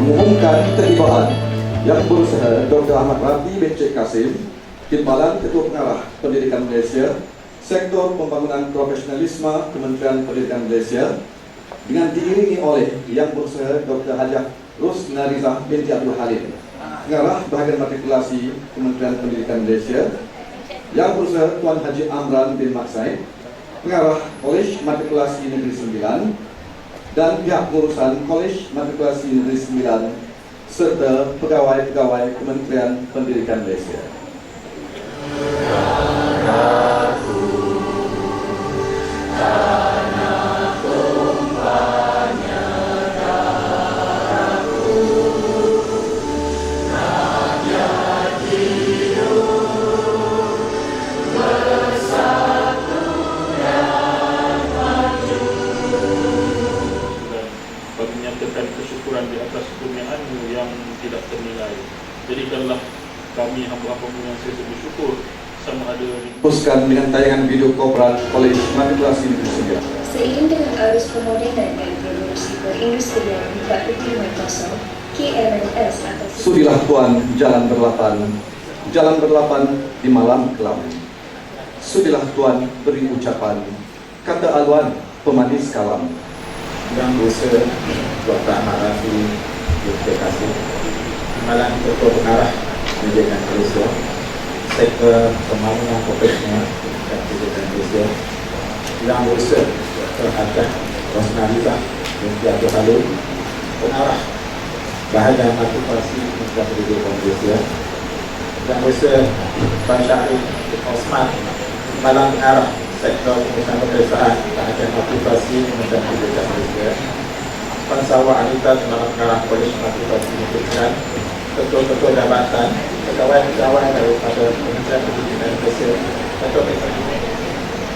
mengumumkan keterlibatan Yang Berusaha Dr. Ahmad Rafi bin Cik Kasim, Timbalan Ketua Pengarah Pendidikan Malaysia, Sektor Pembangunan Profesionalisme Kementerian Pendidikan Malaysia, dengan diiringi oleh Yang Berusaha Dr. Hajah Rosnarizah binti Abdul Halim, Pengarah Bahagian Matrikulasi Kementerian Pendidikan Malaysia, Yang Berusaha Tuan Haji Amran bin Maksai, Pengarah Kolej Matrikulasi Negeri Sembilan, dan pihak pengurusan Kolej Matrikulasi Negeri Sembilan serta pegawai-pegawai Kementerian Pendidikan Malaysia. Kesyukuran di atas kurniaan-Mu yang tidak ternilai. Jadikanlah kami hamba-hamba-Mu yang sentiasa bersyukur sama ada Teruskan dengan tayangan video korporat Kolej Matrikulasi Negeri Sembilan. Seiring dengan arus pemodernan dan revolusi perindustrian 4.0, KMNS atau Sudilah Tuan jalan berlapan di malam kelam. Sudilah Tuan beri ucapan, kata aluan pemanis kalam. Yang Berusaha Dr. Ahmad Rafi bin Cik Kasim, Timbalan Ketua Pengarah Pendidikan Malaysia, Sektor Pembangunan Profesional dan Pendidikan Malaysia, Yang Berusaha Dr. Hajah Rosnarizah binti Abdul Halim, Pengarah Bahagian Matrikulasi Kementerian Pendidikan Malaysia, Yang Berusaha Tuan Syahrir bin Osman, Timbalan Pengarah Sektor Pengurusan Peperiksaan Bahagian Matrikulasi Kementerian Pendidikan Malaysia, Puan Sarawak Anita Timbalan Pengarah Kolej Matrikulasi Negeri Sembilan, ketua-ketua jabatan, pegawai-pegawai daripada Kementerian Pendidikan Malaysia,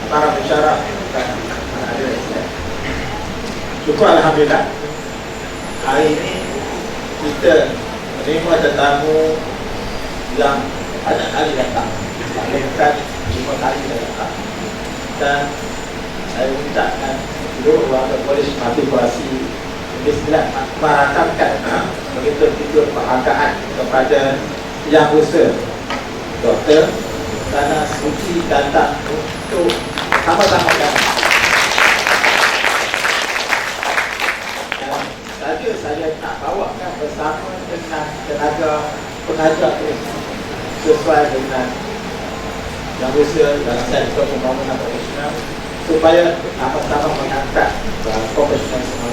para pensyarah dan hadirin. Syukur Alhamdulillah, hari ini kita menerima tetamu yang banyak kali datang, bahkan 5 kali datang. Dan saya ucapkan seluruh warga Kolej Matrikulasi Negeri Sembilan merakamkan begitu penghargaan kepada Yang Berusaha Doktor kerana sudi datang untuk sama-sama kami. Saja saya nak bawakan bersama dengan tenaga pengajar sesuai dengan Yang Berusaha dalam sektor pembangunan profesional supaya sama-sama mengangkat profesionalisme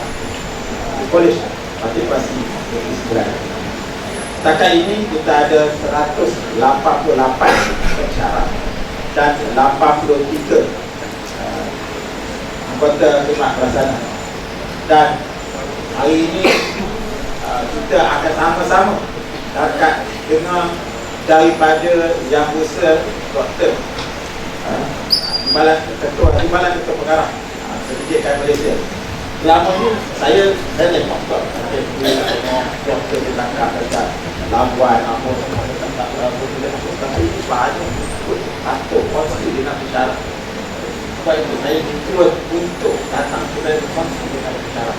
Kolej Matrikulasi Negeri Sembilan. Setakat ini kita ada 188 pensyarah dan 83 anggota khidmat pelaksana. Dan hari ini kita akan sama-sama dapat dengar daripada Yang Berusaha Doktor Timbalan Ketua Pengarah Pendidikan Malaysia. Selama ni saya tengok doktor ditangkap dekat Labuan apa tapi banyak takut pasti dia nak bicara. Sebab itu saya diturut untuk datang ke kongsi dengan bicara.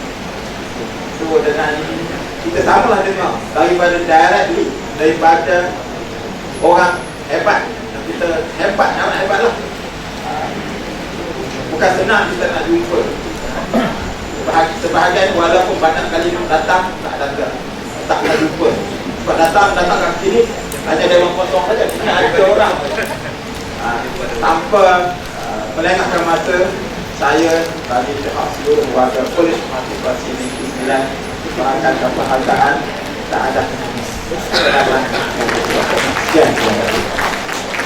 So dengan ini kita samalah dengar daripada daerah dulu, daripada orang hebat. Kita hebat lah. Bukan senang kita nak jumpa. Sebahagian walaupun banyak kali datang tak nak jumpa. Sebab datang kat sini hanya dewan kosong saja, tidak ada orang. Tanpa melengahkan masa, saya bagi pihak seluruh warga Kolej Matrikulasi Negeri Sembilan mengangkat penghargaan tak ada.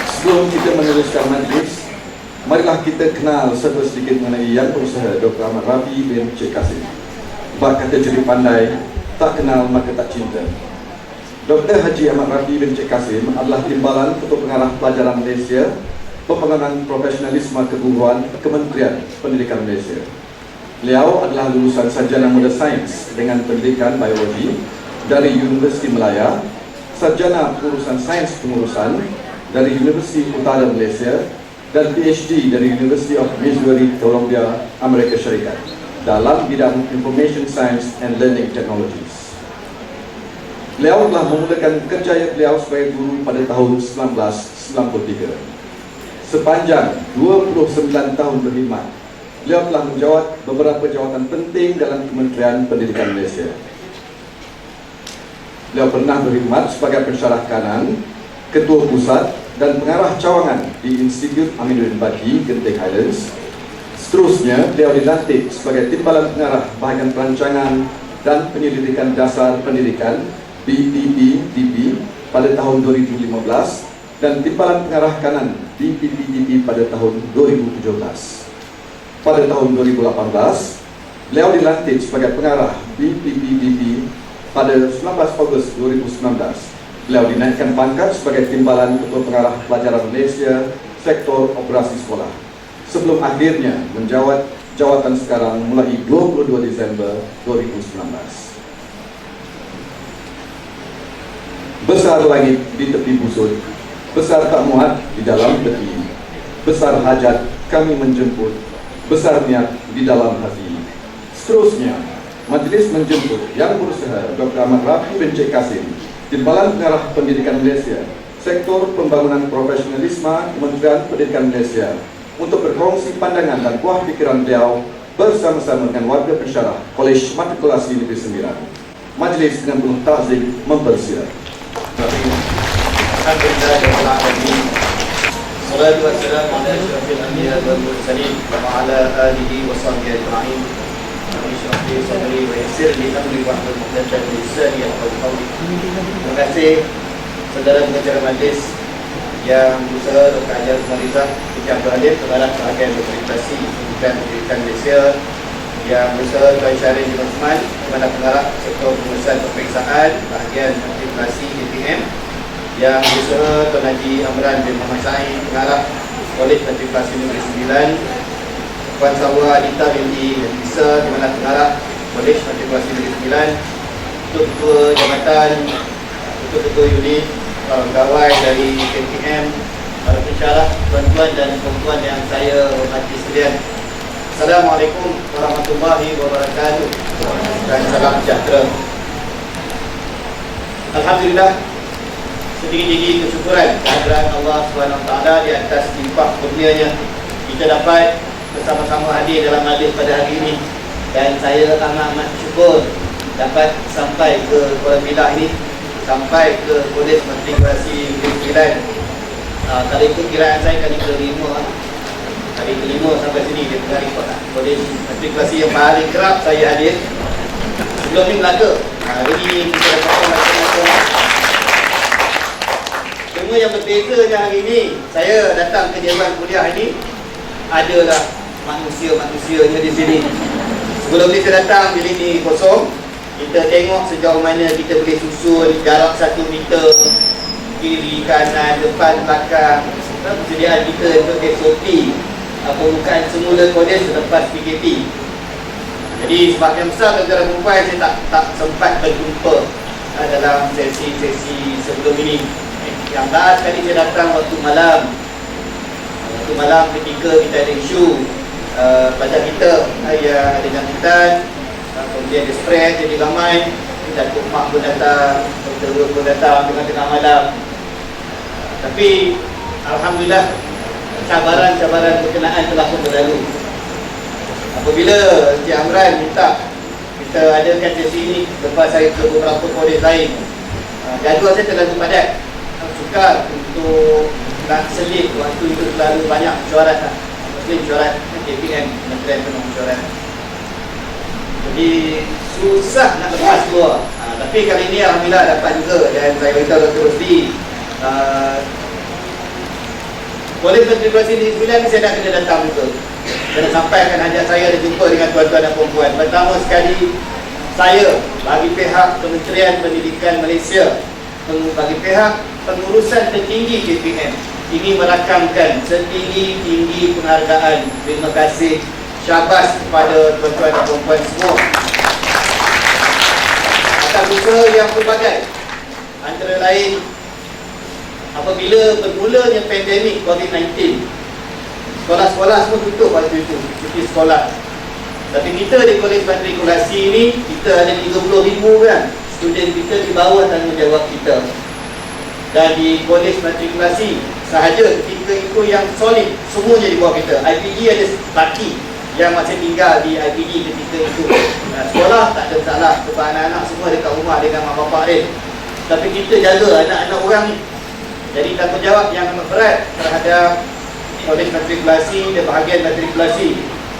Sebelum kita meneruskan majlis, marilah kita kenal serba sedikit mengenai Yang Berusaha Dr. Ahmad Rafi bin Cik Kasim. Bak kata curi pandai, tak kenal maka tak cinta. Dr. Haji Ahmad Rafi bin Cik Kasim adalah Timbalan Ketua Pengarah Pelajaran Malaysia, Pembangunan Profesionalisme Keguruan Kementerian Pendidikan Malaysia. Beliau adalah lulusan Sarjana Muda Sains dengan Pendidikan Biologi dari Universiti Melaya, Sarjana Pengurusan Sains Pengurusan dari Universiti Utara Malaysia, dan PhD dari University of Missouri, Columbia, Amerika Syarikat dalam bidang Information Science and Learning Technologies. Beliau telah memulakan kerjaya beliau sebagai guru pada tahun 1993. Sepanjang 29 tahun berkhidmat, beliau telah menjawat beberapa jawatan penting dalam Kementerian Pendidikan Malaysia. Beliau pernah berkhidmat sebagai pensyarah kanan, ketua pusat dan pengarah cawangan di Institut Aminuddin Baki, Genting Highlands. Seterusnya, beliau dilantik sebagai Timbalan Pengarah Bahagian Perancangan dan Penyelidikan Dasar Pendidikan BPPDP pada tahun 2015 dan Timbalan Pengarah Kanan BPPDP pada tahun 2017. Pada tahun 2018, beliau dilantik sebagai pengarah BPPDP pada 19 Ogos 2019. Beliau dinaikkan pangkat sebagai Timbalan Ketua Pengarah Pelajaran Malaysia Sektor Operasi Sekolah sebelum akhirnya menjawat jawatan sekarang mulai 22 Disember 2019. Besar langit di tepi busut, besar tak muat di dalam peti, besar hajat kami menjemput, besar niat di dalam hati. Seterusnya, majlis menjemput Yang Berusaha Dr. Ahmad Rafi bin Cik Kasim, Timbalan Pengarah Pendidikan Malaysia, Sektor Pembangunan Profesionalisme Kementerian Pendidikan Malaysia, untuk berkongsi pandangan dan buah fikiran beliau bersama-sama dengan warga pensyarah Kolej Matrikulasi Negeri Sembilan. Majlis dengan penuh takzim mempersilakan. Alhamdulillah Salatu wassalamu ala asyrafil anbiya wal mursalin wa ala alihi wa sahbihi ajma'in. Ishrah li sadri wa yassir li amri wahlul 'uqdatam min lisani yafqahu qawli. Terima kasih saudara pengacara majlis yang berusaha Dr. Hajar Marizah yang berhadir kepada bahagian dokumentasi Kementerian Pendidikan Malaysia, yang berusaha Tuan Syarif bin Osman kepada pengarah sektor pengurusan peperiksaan bahagian matrikulasi DPM, yang berusaha Tuan Haji Amran bin Muhammad Syahid pengarah Kolej Matrikulasi Negeri Sembilan, Puan Sawa Adita binti Bisa di mana pengarah Kolej Matrikulasi Negeri Sembilan, ketua jabatan, ketua unit, para pegawai dari KPM, para pensyarah, tuan-tuan dan puan-puan yang saya hormati sekalian. Assalamualaikum warahmatullahi wabarakatuh dan salam sejahtera. Alhamdulillah, setinggi-tinggi kesyukuran kehadiran Allah SWT di atas limpah kurnianya kita dapat bersama-sama hadir dalam majlis pada hari ini, dan saya amat bersyukur dapat sampai ke Kuala Pilah ini, sampai ke Kolej Matrikulasi Negeri Sembilan. Kalau ikut kiraan saya kali kelima, kali kelima sampai sini dia tengah report Kolej Matrikulasi yang paling kerap saya hadir. Sebelum ni Melaka, hari ini kita dapat macam-macam. Cuma yang berbezanya hari ini, saya datang ke Dewan Kuliah ini adalah manusia-manusianya di sini. Sebelum ni saya datang, bilik ni kosong. Kita tengok sejauh mana kita boleh susun jarak 1 meter kiri, kanan, depan, belakang. Persediaan kita untuk SOP pembukaan semula kolej selepas PKP. Jadi sebahagian besar saudara perempuan saya tak sempat berjumpa dalam sesi-sesi sebelum ini. Yang last kali saya datang waktu malam. Waktu malam ketika kita ada isu pelajar kita yang ada jangkitan, kemudian dia spread jadi ramai. Datuk Mak pun datang, Dr. Rul pun datang tengah-tengah malam. Tapi alhamdulillah, cabaran-cabaran berkenaan telah pun berlalu. Apabila Encik Amran minta kita adakan sesi ini lepas saya ke beberapa kolej lain, jadual saya terlalu padat, sukar untuk nak selit waktu itu terlalu banyak mesyuarat, mesyuarat KPM, Kementerian Penuh Mesyuarat. Jadi susah nak lepas keluar. Tapi kali ini alhamdulillah dapat juga, dan saya beritahu Dr. Rusdi, Kolej Matrikulasi Negeri Sembilan ni saya nak kena datang juga. Kena sampaikan hajat saya dan jumpa dengan tuan-tuan dan perempuan. Pertama sekali, saya bagi pihak Kementerian Pendidikan Malaysia, bagi pihak pengurusan tertinggi KPM, ingin merakamkan setinggi-tinggi penghargaan. Terima kasih, syabas kepada tuan-tuan dan perempuan semua atas usaha yang pelbagai. Antara lain, apabila bermulanya pandemik COVID-19, sekolah-sekolah semua tutup waktu itu, cuti sekolah. Tapi kita di Kolej Matrikulasi ini, kita ada 30,000 kan student kita di bawah tanggungjawab kita. Dan di kolej matrikulasi sahaja ketika itu yang solid, semuanya di bawah kita. IPG ada laki yang masih tinggal di IPG ketika itu. Sekolah tak ada masalah, sebab anak-anak semua dekat rumah dengan mak bapak dia. Tapi kita jaga anak-anak orang ni. Jadi tanggungjawab yang amat berat terhadap kolej matrikulasi dan bahagian matrikulasi.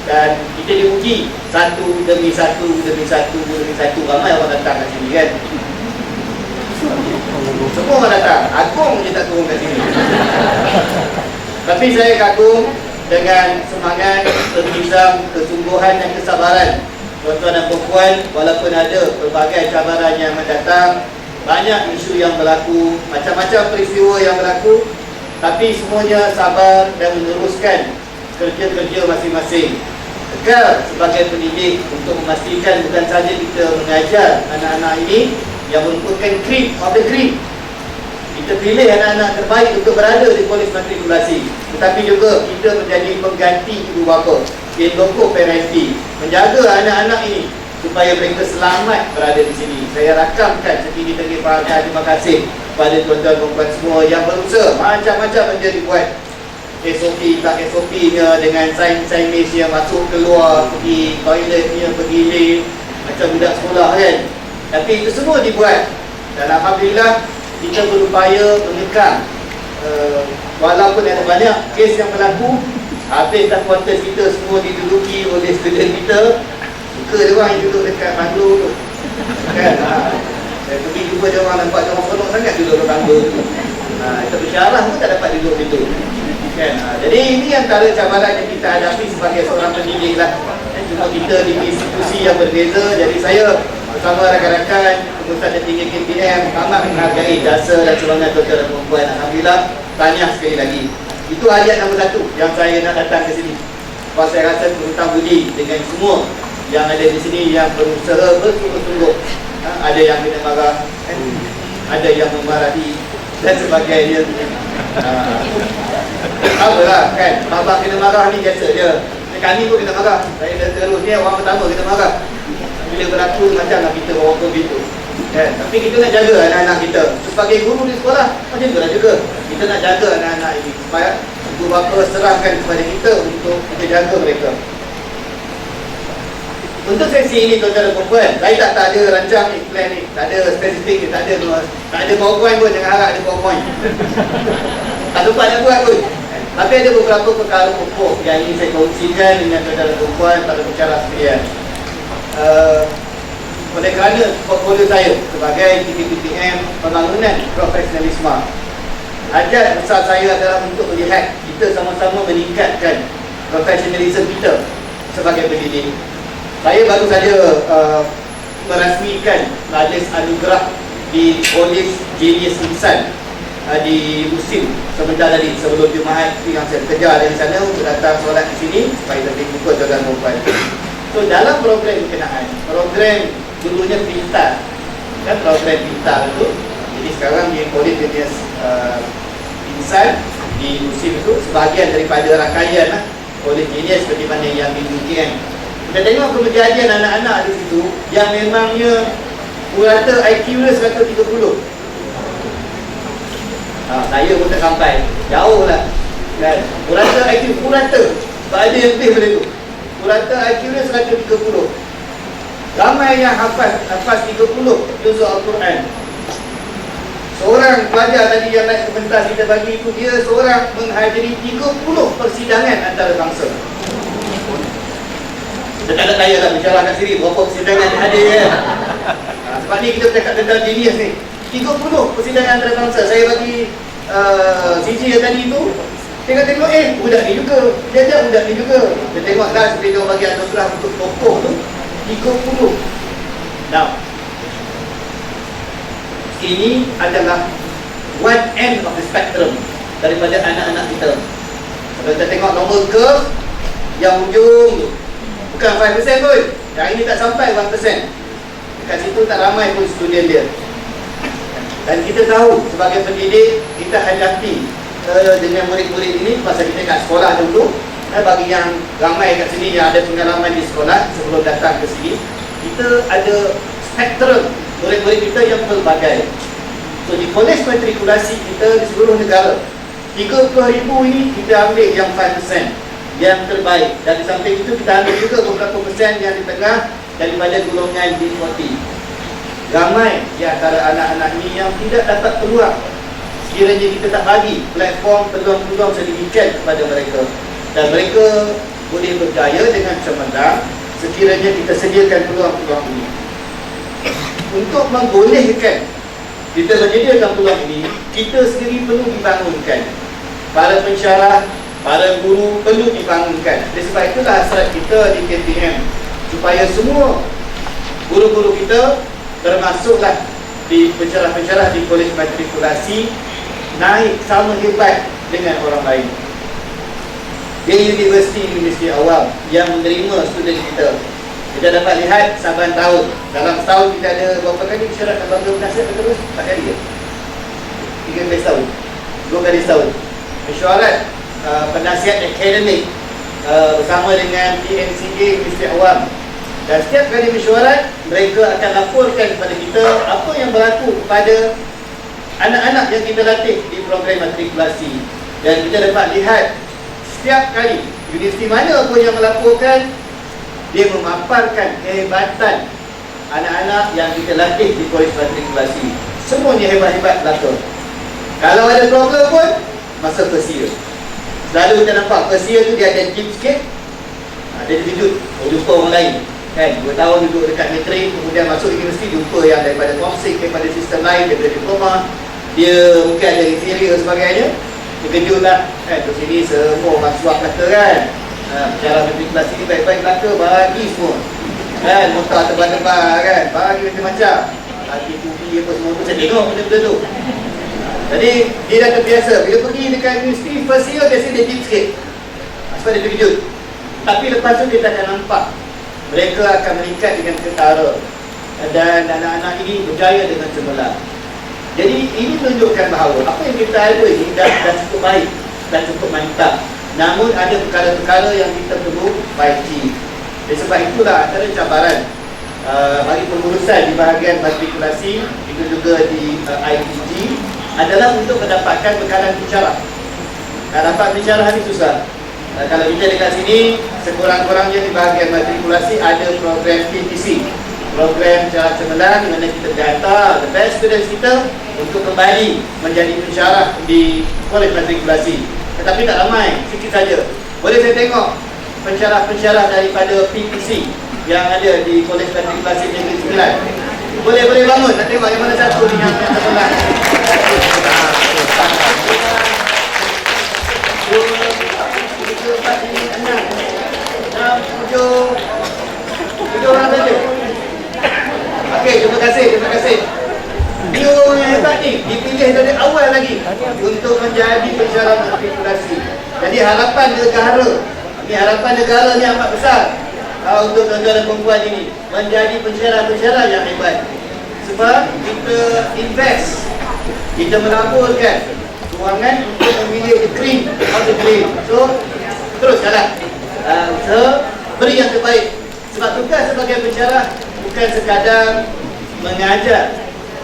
Dan kita diuji satu demi satu demi satu demi satu. Ramai orang datang kat sini kan. Semua orang datang. Agung je tak turun kat sini. Tapi saya kagum dengan semangat, optimisme, kesungguhan dan kesabaran tuan-tuan dan puan-puan. Walaupun ada pelbagai cabaran yang mendatang, banyak isu yang berlaku, macam-macam peristiwa yang berlaku, tapi semuanya sabar dan meneruskan kerja-kerja masing-masing. Kekal sebagai pendidik untuk memastikan bukan sahaja kita mengajar anak-anak ini yang merupakan cream of the cream. Kita pilih anak-anak terbaik untuk berada di kolej matrikulasi, tetapi juga kita menjadi pengganti ibu bapa, loco parenting, menjaga anak-anak ini supaya mereka selamat berada di sini. Saya rakamkan setinggi-tinggi penghargaan terima kasih kepada tuan-tuan dan puan semua yang berusaha macam-macam benda dibuat. SOP tak SOP-nya dengan sains-sains yang masuk keluar, pergi toiletnya, pergi lift, macam budak sekolah kan. Tapi itu semua dibuat. Dan alhamdulillah kita berupaya mengekang. Walaupun ada banyak kes yang berlaku, habis dah kuartus kita semua diduduki oleh student kita. Suka dia orang yang duduk dekat banglo tu kan. Saya pergi jumpa dia orang, nampak dia orang penuh sangat duduk dekat banglo tu. Kita bersyarah pun tak dapat duduk situ kan. Jadi ini antara cabaran yang kita hadapi sebagai seorang pendidik lah. Cuma kita di institusi yang berbeza. Jadi saya bersama rakan-rakan pengurusan tertinggi KPM amat menghargai jasa dan semangat tuan-tuan dan puan-puan. Alhamdulillah, tahniah sekali lagi. Itu ayat nombor 1 yang saya nak datang ke sini. Sebab saya rasa berhutang budi dengan semua yang ada di sini yang berusaha bersungguh-sungguh. Ada yang kena marah, ada yang memarahi dan sebagainya. Apalah kan, abang kena marah ni biasa je. Kami pun kena marah. Saya dah terus ni orang pertama kena marah. Bila berlaku macamlah kita bawa ke itu kan. Tapi kita nak jaga anak-anak kita. Sebagai guru di sekolah, macam itulah juga. Kita nak jaga anak-anak ini supaya ibu bapa serahkan kepada kita untuk kita jaga mereka. Untuk sesi ini tuan-tuan dan puan, saya tak ada rancang plan ni, tak ada spesifik, tak ada PowerPoint pun, jangan harap ada PowerPoint. Tak sempat nak buat pun. Tapi ada beberapa perkara pokok yang ingin saya kongsikan dengan tuan-tuan dan puan pada bicara sekalian. Oleh kerana portfolio saya sebagai PPM pembangunan profesionalisme, hajat besar saya adalah untuk melihat kita sama-sama meningkatkan profesionalisme kita sebagai pendidik. Saya baru saja merasmikan majlis anugerah di Kolej Genius Insan di musim sebentar tadi sebelum Jumaat yang saya kejar dari sana untuk datang solat di sini supaya lebih jumpa tuan-tuan dan puan. So dalam program berkenaan, program dulunya pintar kan, program pintar itu. Jadi sekarang di Kolej Genius Insan di musim itu sebahagian daripada rangkaian Kolej Genius seperti mana yang dimiliki kan. Kita tengok kejadian anak-anak di situ yang memangnya purata IQ dia 130. Saya pun tak sampai, jauh lah kan. Purata IQ, purata tak ada yang lebih pada tu. Purata IQ dia 130. Ramai yang hafaz 30 juz Al-Quran. Seorang pelajar tadi yang naik ke pentas kita bagi itu, dia seorang menghadiri 30 persidangan antarabangsa. Kita tak tanya lah bicara kat sini berapa persidangan dia hadir kan. Sebab ni kita bercakap tentang genius ni. 30 persidangan antarabangsa. Saya bagi CJ yang tadi tu, tengok-tengok budak ni juga, dia budak ni juga. Kita tengok lah seperti dia bagi anugerah untuk tokoh tu 30. Now ini adalah one end of the spectrum daripada anak-anak kita. Kalau kita tengok nombor curve yang ujung tu, bukan 5% pun. Yang ini tak sampai 1%. Dekat situ tak ramai pun student dia. Dan kita tahu sebagai pendidik, kita hadapi dengan murid-murid ini masa kita kat sekolah dulu. Bagi yang ramai kat sini yang ada pengalaman di sekolah sebelum datang ke sini, kita ada spektrum murid-murid kita yang pelbagai. So di kolej matrikulasi kita di seluruh negara, 30,000 ini kita ambil yang 5% yang terbaik, dan di samping itu kita ambil juga beberapa persen yang di tengah daripada golongan B40. Ramai di antara anak-anak ini yang tidak dapat peluang sekiranya kita tak bagi platform peluang-peluang sedemikian kepada mereka, dan mereka boleh berjaya dengan cemerlang sekiranya kita sediakan peluang-peluang ini. Untuk membolehkan kita menyediakan peluang ini, kita sendiri perlu dibangunkan. Para pensyarah, para guru perlu dibangunkan. Oleh sebab itulah hasrat kita di KTM, supaya semua guru-guru kita, termasuklah di pensyarah-pensyarah di kolej matrikulasi, naik sama hebat dengan orang lain. Di universiti awam yang menerima student kita, kita dapat lihat saban tahun, dalam setahun kita ada berapa kali mesyuarat lembaga penasihat terus? 4 kali ke? 3 tahun, 2 kali setahun mesyuarat penasihat akademik bersama dengan TNCA Universiti Awam. Dan setiap kali mesyuarat, mereka akan laporkan kepada kita apa yang berlaku kepada anak-anak yang kita latih di program matrikulasi. Dan kita dapat lihat setiap kali universiti mana pun yang melaporkan, dia memaparkan kehebatan anak-anak yang kita latih di kolej matrikulasi. Semuanya hebat-hebat belaka. Kalau ada problem pun, masa first year, selalu kita nampak first year tu dia ada deep sikit, dia terkejut, jumpa orang lain kan. 2 tahun duduk dekat matrik, kemudian masuk universiti, jumpa yang daripada komsik, daripada sistem lain, daripada diploma, dia mungkin ada inferior sebagainya. Terkejut lah kan. Terus ini semua orang suap kata kan, cara matrikulasi ni baik-baik belaka, bagi semua kan, motor tebal-tebal kan, bagi macam-macam, bagi tubi apa semua tu. Saya tengok benda-benda tu. Jadi dia dah terbiasa. Bila pergi dekat universiti first year, biasa dia deep sikit, sebab dia terkejut. Tapi lepas tu kita akan nampak mereka akan meningkat dengan ketara, dan anak-anak ini berjaya dengan cemerlang. Jadi ini menunjukkan bahawa apa yang kita ada ini dah cukup baik dan cukup mantap. Namun ada perkara-perkara yang kita perlu baiki. Oleh sebab itulah antara cabaran bagi pengurusan di bahagian matrikulasi, itu juga di IPG, adalah untuk mendapatkan bekalan pensyarah. Nak dapat pensyarah ni susah. Kalau kita dekat sini, sekurang-kurangnya di bahagian matrikulasi ada program PTC, program pensyarah cemerlang, di mana kita data the best students kita untuk kembali menjadi pensyarah di kolej matrikulasi. Tetapi tak ramai, sikit saja. Boleh saya tengok pensyarah-pensyarah daripada PTC yang ada di kolej matrikulasi Negeri Sembilan? Boleh bangun, nak tengok yang mana satu ni yang cemerlang. 7 orang saja. Okey, terima kasih. Dia orang yang hebat ni dipilih dari awal lagi untuk menjadi pensyarah matrikulasi. Jadi harapan negara ni amat besar untuk tuan-tuan dan perempuan ini menjadi pensyarah-pensyarah yang hebat. Sebab kita invest, kita melaburkan kewangan untuk memilih the cream of the cream. So terus jalan, beri yang terbaik. Sebab tugas sebagai pensyarah bukan sekadar mengajar,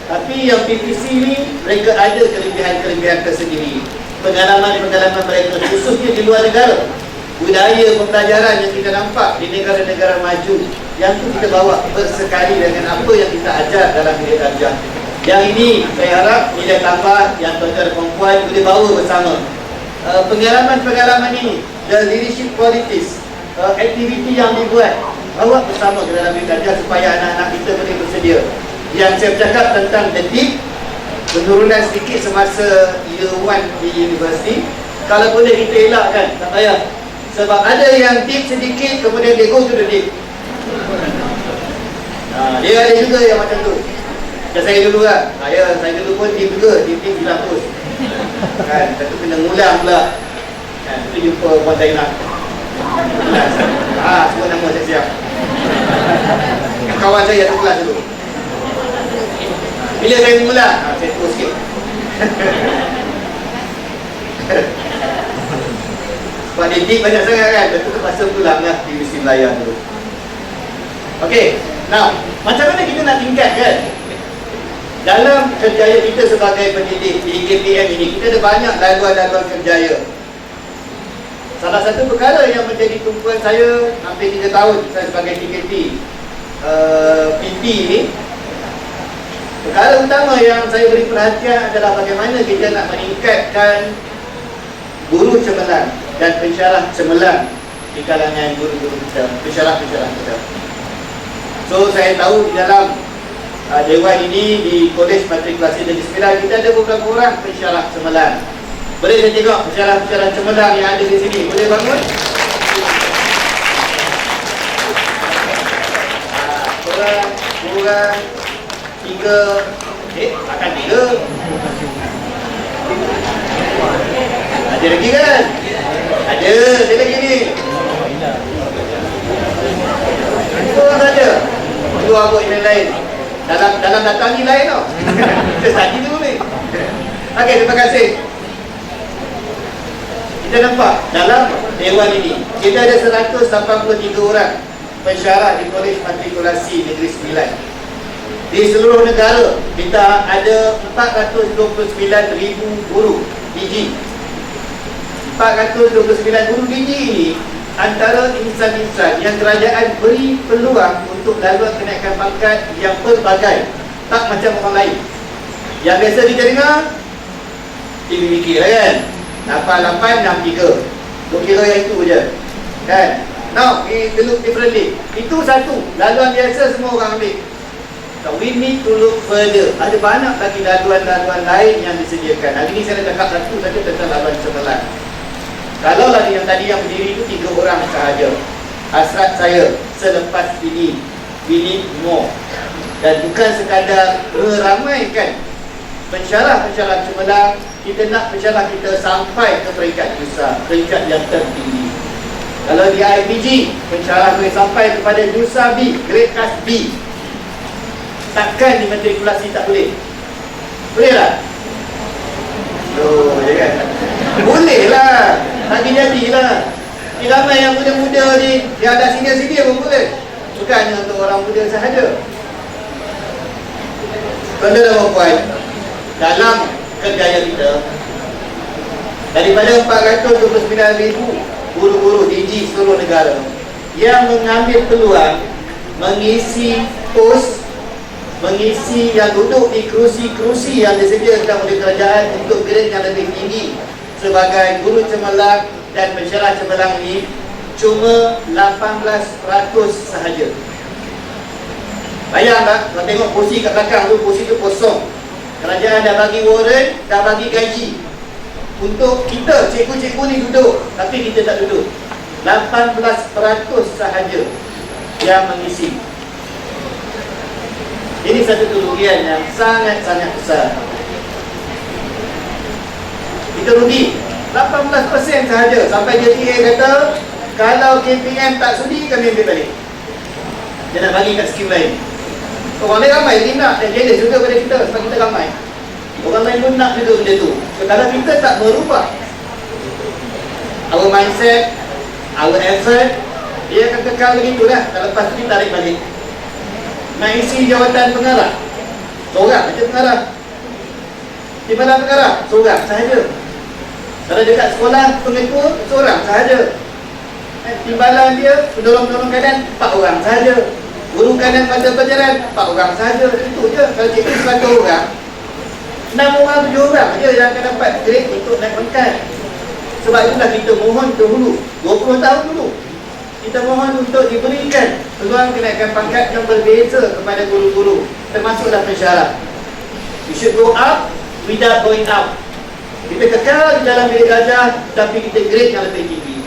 tapi yang PTC ni mereka ada kelebihan-kelebihan tersendiri, pengalaman-pengalaman mereka khususnya di luar negara, budaya pembelajaran yang kita nampak di negara-negara maju, yang tu kita bawa bersekali dengan apa yang kita ajar dalam bilik darjah. Yang ini saya harap nilai tambah yang tuan-tuan dan perempuan boleh bawa bersama. Pengalaman-pengalaman ini, the leadership qualities, aktiviti yang dibuat, bawa bersama ke dalam bilik darjah supaya anak-anak kita boleh bersedia. Yang saya bercakap tentang the deep, penurunan sedikit semasa year 1 di universiti, kalau boleh kita elakkan, tak payah. Sebab ada yang deep sedikit, kemudian dia go to the deep. Dia ada juga yang macam tu. Macam saya dulu lah, saya dulu pun deep juga, deep 900 kan, tapi kena ngulang pula kan. Itu jumpa Puan Zainab, semua nama saya siap. Kawan saya satu kelas dulu. Bila saya mengulang, saya terus sikit. Sebab dia deep banyak sangat kan, betul terpaksa pulang lah di Universiti Melayu dulu. Okey, now macam mana kita nak tingkatkan Dalam kerjaya kita sebagai pendidik di KPM ini, kita ada banyak laluan-laluan kerjaya. Salah satu perkara yang menjadi tumpuan saya hampir 3 tahun saya sebagai PKP PT ini, perkara utama yang saya beri perhatian adalah bagaimana kita nak meningkatkan guru cemerlang dan pensyarah cemerlang di kalangan guru-guru kita, pensyarah-pensyarah kita. So saya tahu di dalam dewan ini, di Kolej Matrikulasi Negeri Sembilan, kita ada beberapa orang pensyarah cemerlang. Boleh saya tengok pensyarah-pensyarah cemerlang yang ada di sini? Boleh bangun? Kurang 3. Akan 3. Ada lagi kan? Ada lagi ni. Itu orang saja. Itu apa yang lain? Dalam datang ni lain tau. Kita tadi dulu ni. Okey, terima kasih. Kita nampak dalam dewan ini kita ada 183 orang pensyarah di Kolej Matrikulasi Negeri Sembilan. Di seluruh negara kita ada 429,000 guru DG. 429 guru DG ini antara insan-insan yang kerajaan beri peluang untuk laluan kenaikan pangkat yang pelbagai, tak macam orang lain. Yang biasa kita dengar TVBK lah kan, 8863, lu kira yang itu je kan. Now we look differently. Itu satu laluan biasa semua orang ambil. So, we need to look further. Ada banyak lagi laluan-laluan lain yang disediakan. Hari ini saya cakap satu saja tentang laluan cemerlang. Kalau lagi yang tadi yang berdiri itu 3 orang sahaja. Hasrat saya selepas ini, we need more. Dan bukan sekadar meramaikan pensyarah-pensyarah cemerlang, kita nak pensyarah kita sampai ke peringkat jurusa, peringkat yang tertinggi. Kalau di IPG, pensyarah boleh sampai kepada jurusa B, grade class B. Takkan di matrikulasi tak boleh? Boleh lah? Ya kan? Boleh lah. Tak jadilah. Ni ramai yang muda-muda ni, yang ada sini-sini pun boleh. Bukannya untuk orang muda sahaja. Tuan-tuan dan puan, dalam kerjaya kita, daripada 429,000 guru-guru DG seluruh negara yang mengambil peluang mengisi pos, mengisi yang duduk di kerusi-kerusi yang disediakan oleh kerajaan untuk grade yang lebih tinggi sebagai guru cemerlang dan pensyarah cemerlang ini cuma 18% sahaja. Bayangkan, kalau tengok kursi kat belakang tu, kursi tu kosong. Kerajaan dah bagi warrant, dah bagi gaji untuk kita, cikgu-cikgu ni duduk, tapi kita tak duduk. 18% sahaja yang mengisi. Ini satu kerugian yang sangat-sangat besar. Kita rugi 18% sahaja. Sampai JTA kata, kalau KPM tak sudi, kami ambil balik. Dia nak bagi kat skim lain. Orang lain ramai jadi nak, dan jealous juga pada kita sebab kita ramai. Orang lain pun nak juga benda tu. So, kalau kita tak merubah our mindset, our effort, dia akan kekal begitulah. Kalau lepas tu kita tarik balik. Nak isi jawatan pengarah, seorang aja pengarah. Timbalan pengarah, seorang sahaja. Kalau dekat sekolah pengetua, seorang sahaja. Timbalan dia, penolong-penolong kanan, 4 orang sahaja. Guru kanan mata pelajaran, 4 orang sahaja. Itu je. Kalau cikgu 100 orang, 6 orang, 7 orang je yang akan dapat grade untuk naik pangkat. Sebab itulah kita mohon dahulu, 20 tahun dulu, kita mohon untuk diberikan peluang kenaikan pangkat yang berbeza kepada guru-guru, termasuklah pensyarah. We should go up without going out. Kita kekal di dalam bilik gajah, tapi kita grade yang lebih tinggi.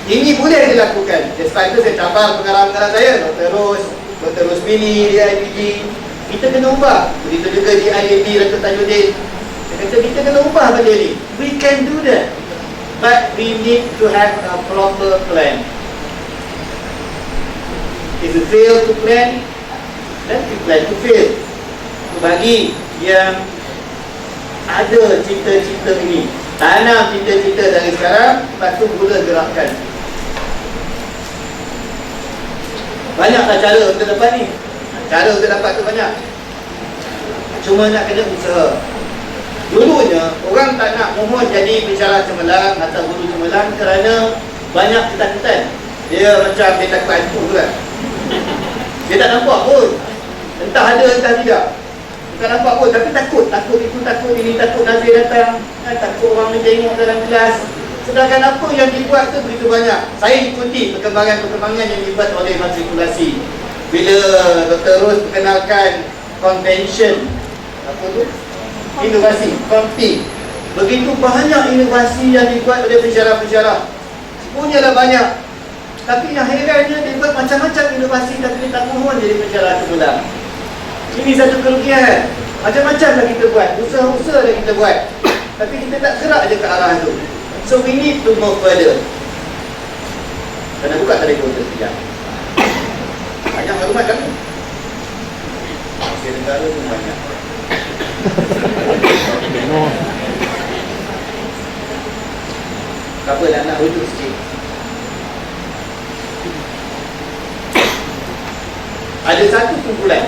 Ini boleh dilakukan. Sebab itu saya cabar pengarah-pengarah saya, Dr. Rosmini di IPG. Kita kena ubah. Begitu juga di IAB, Dr. Tajuddin. Saya kata kita kena ubah benda ni. We can do that. But we need to have a proper plan. If you fail to plan, then you plan to fail. Bagi yang ada cita-cita ini, tanam cita-cita dari sekarang, lepas tu mula gerakkan. Banyaklah cara untuk dapat ni. Cara untuk dapat tu banyak. Cuma nak kena usaha. Dulunya orang tak nak mohon jadi pensyarah cemerlang atau guru cemerlang kerana banyak ketakutan. Dia macam dia takut hantu tu kan. Dia tak nampak pun. Entah ada entah tidak. Bukan nampak pun tapi takut. Takut itu, takut ini, takut Nazir datang, takut orang ni tengok dalam kelas. Sedangkan apa yang dibuat tu begitu banyak. Saya ikuti perkembangan-perkembangan yang dibuat oleh matrikulasi. Bila Dr. Ros perkenalkan convention, apa tu? Inovasi, konti. Begitu banyak inovasi yang dibuat oleh pensyarah-pensyarah. Punyalah banyak. Tapi yang herannya dia buat macam-macam inovasi tapi dia tak mohon jadi pensyarah cemerlang. Ini satu kerugian. Macam-macam dah kita buat, usaha-usaha dah kita buat, tapi kita tak gerak je ke arah tu. So we need to move further. Kena buka telefon tu sekejap. Banyak maklumat kami. Asia negara pun banyak. Tak apa, nak rujuk sikit. Ada satu kumpulan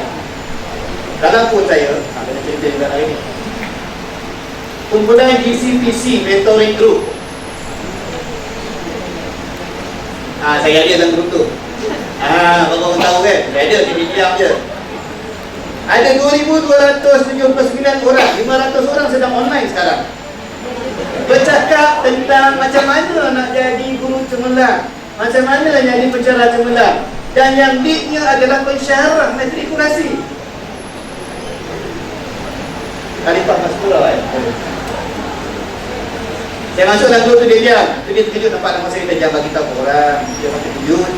dalam pun saya, kena cerita juga hari ni. Kumpulan DCPC Mentoring Group. Saya ada dalam grup tu. Baru tahu kan? Saya ada, jadi diam je. Ada 2,279 orang, 500 orang sedang online sekarang. Bercakap tentang macam mana nak jadi guru cemerlang, macam mana jadi pensyarah cemerlang. Dan yang leadnya adalah pensyarah matrikulasi. Khalifah Maskullah kan? Saya masuk dalam grup tu dia diam. Dia terkejut nampak nama saya, kita jangan bagi tahu orang. Dia makin terkejut.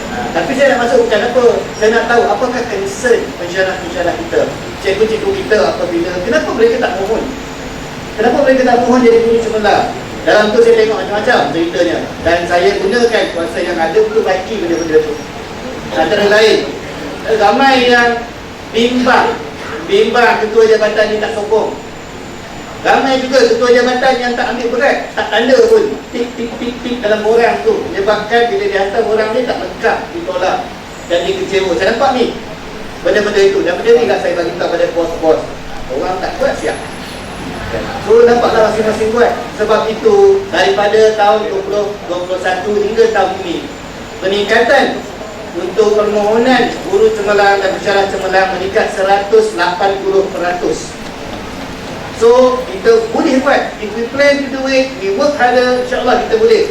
Tapi saya nak masuk bukan apa. Saya nak tahu apakah concern pensyarah-pensyarah kita, cikgu-cikgu kita apabila kenapa mereka tak mohon? Kenapa mereka tak mohon jadi guru cemerlang? Dalam tu saya tengok macam-macam ceritanya. Dan saya gunakan kuasa yang ada untuk baiki benda-benda tu. Antara lain, ramai yang bimbang ketua jabatan ni tak sokong. Ramai juga ketua jabatan yang tak ambil berat, tak tanda pun, tik dalam orang tu, menyebabkan bila dia hantar orang ni tak lengkap, ditolak dan dia kecewa. Saya nampak ni benda-benda itu, dan benda ni lah saya bagi tahu pada bos-bos. Orang tak buat siap. So nampaklah masing-masing buat. Sebab itu daripada tahun 2021 hingga tahun ini, peningkatan untuk permohonan guru cemerlang dan pensyarah cemerlang meningkat 180%. So, kita boleh buat. If we plan to do it, we work harder, insyaAllah kita boleh.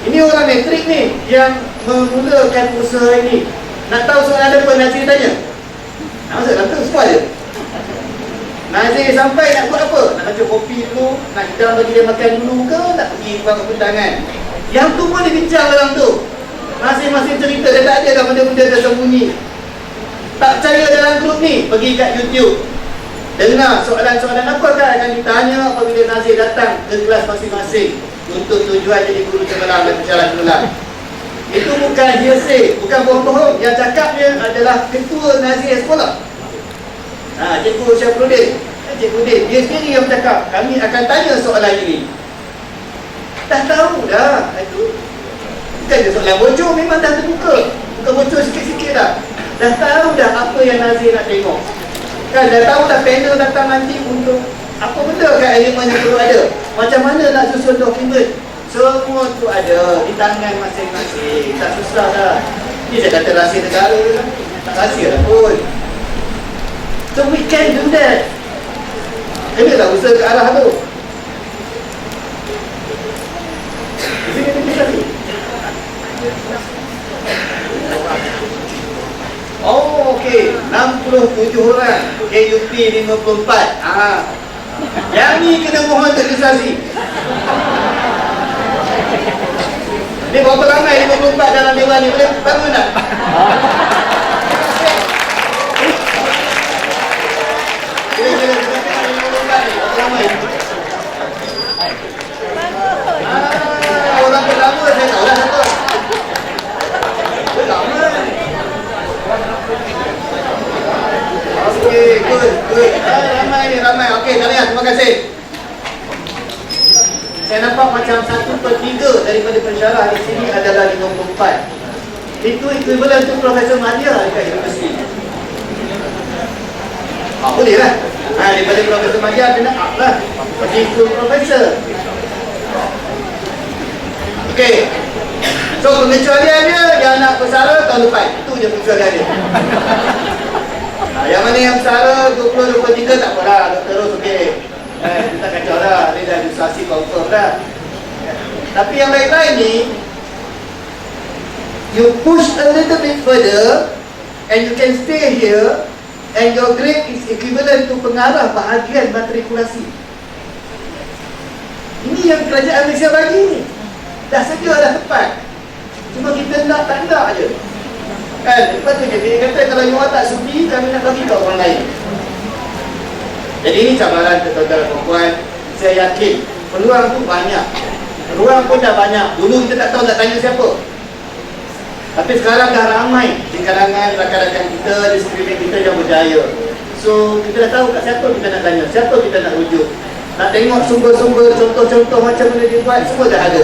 Ini orang metrik ni yang memulakan usaha ini. Nak tahu soalan apa Nazir tanya? Nak masuk dalam tu semua je. Nazir sampai nak buat apa? Nak baca kopi dulu, nak hidang bagi dia makan dulu ke, nak pergi buat kepentangan. Yang tu pun dia bincang dalam tu. Masing-masing cerita, dia tak ada dah benda-benda tersembunyi. Tak percaya dalam grup ni, pergi kat YouTube, dengar soalan-soalan apakah akan ditanya apabila Nazir datang ke kelas masing-masing untuk tujuan jadi guru cemerlang dan pensyarah cemerlang. Itu bukan hearsay, bukan bohong-bohong. Yang cakapnya adalah ketua Nazir sekolah, Cikgu Syafruddin. Cikgu Din, dia sendiri yang bercakap, kami akan tanya soalan ini. Dah tahu dah itu. Bukan je soalan bocor, memang dah terbuka. Bukan bocor sikit-sikit dah. Dah tahu dah apa yang Nazir nak tengok. Kan dah tahu dah panel datang nanti untuk apa benda kat elemen yang perlu ada. Macam mana nak susun dokumen. Semua tu ada di tangan masing-masing. Tak susah dah. Ni saya kata rahsia negara. Tak rahsia dah pun. So we can do that. Ini lah usaha ke arah tu. Di sini lagi. Oh, okey. 67 orang. KUP 54. Yang ni kena mohon registrasi. Ni berapa ramai 54 dalam dewan ni? Boleh bangun tak? Orang pertama saya tahu lah satu. Okey, good. Ramai. Okey, tahniah, terima kasih. Saya nampak macam 1/3 daripada pensyarah di sini adalah 54. Itu equivalent to Profesor Madia dekat universiti. Boleh lah. Daripada Profesor Madia kena up lah. Pergi ke Profesor. Okey. So pengecualian dia nak bersara tahun depan. Itu je pengecualian dia. Yang mana yang bersara 2023 tak apalah. Terus okey. Kita kacau dah. Dia dah administrasi confirm dah. Tapi yang lain-lain ni, you push a little bit further and you can stay here and your grade is equivalent to pengarah bahagian matrikulasi. Ini yang kerajaan Malaysia bagi ni. Dah sedia, dah tepat. Cuma kita nak tak nak je. Kan? Lepas tu dia kata kalau you tak sudi, kami nak bagi kat orang lain. Jadi ini cabaran tuan-tuan dan puan. Saya yakin peluang tu banyak. Peluang pun dah banyak. Dulu kita tak tahu nak tanya siapa. Tapi sekarang dah ramai di kalangan rakan-rakan kita, di sekeliling kita yang berjaya. So, kita dah tahu kat siapa kita nak tanya, siapa kita nak rujuk. Nak tengok sumber-sumber, contoh-contoh macam mana dia buat, semua dah ada.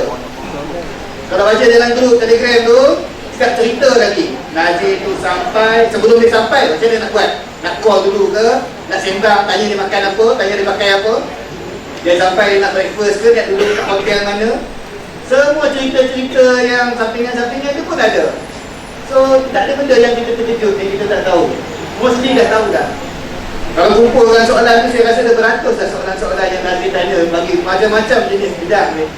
Kalau baca dalam grup Telegram tu, cakap cerita lagi. Najib tu sampai, sebelum dia sampai, macam mana nak buat? Nak call dulu ke? Nak sembang, tanya dia makan apa, tanya dia pakai apa? Dia sampai dia nak breakfast ke, dia duduk kat hotel mana? Semua cerita-cerita yang sampingan-sampingan tu pun ada. So, tak ada benda yang kita terkejut, yang kita tak tahu. Mostly dah tahu dah. Kalau kumpulkan soalan tu, saya rasa ada beratus dah soalan-soalan yang Nazri tanya bagi macam-macam jenis bidang ni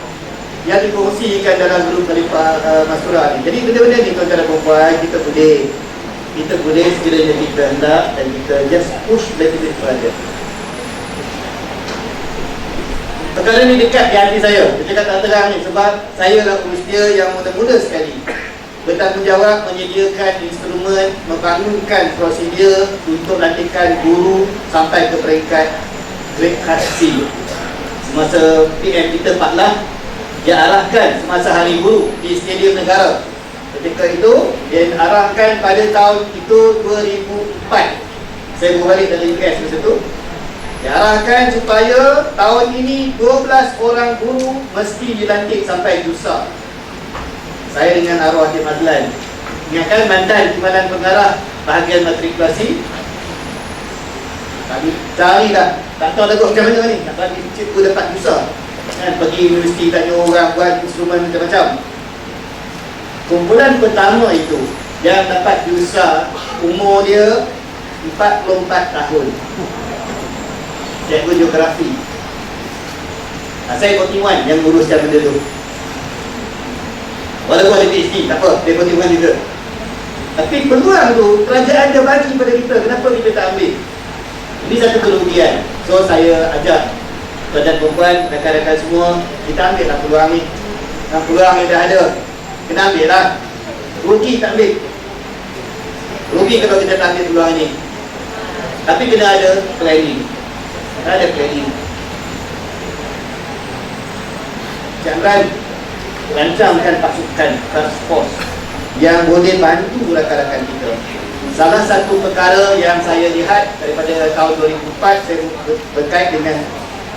yang dikongsikan dalam grup Khalifah Masura ni. Jadi benda-benda ni tuan-tuan dan puan, kita boleh sekiranya kita hendak dan kita just push little bit further. Perkara ni dekat di hati saya. Saya cakap terang ni sebab saya lah usia yang muda-muda sekali. Bertanggungjawab menyediakan instrumen, membangunkan prosedur untuk lantikan guru sampai ke peringkat grade C. Semasa PM kita 14, dia arahkan semasa hari guru di Stadium Negara. Ketika itu, dia arahkan pada tahun itu 2004. Saya berbalik dari US masa itu. Diarahkan supaya tahun ini 12 orang guru mesti dilantik sampai jusa. Saya dengan arwah Cik Mazlan ingatkan mantan Timbalan Pengarah bahagian matrikulasi. Kami carilah, tak tahu lagu macam mana ni, nak bagi cikgu dapat jusa kan, pergi universiti tanya orang buat instrumen macam-macam. Kumpulan pertama itu yang dapat jusa, umur dia 44 tahun. Cikgu geografi. Saya 41 yang urus macam benda tu. Walaupun ada PhD, tak apa, dia 41 juga. Tapi peluang tu kerajaan dia bagi pada kita, kenapa kita tak ambil? Ini satu kerugian. So saya ajak tuan dan perempuan, rakan-rakan semua, kita ambil lah peluang ni. Peluang yang dah ada, kena ambil lah. Rugi tak ambil. Rugi kalau kita tak ambil peluang ni. Tapi kena ada planning. Ada planning. Jangan rancangkan pasukan task force yang boleh bantu rakan-rakan kita. Salah satu perkara yang saya lihat daripada tahun 2004, saya berkait dengan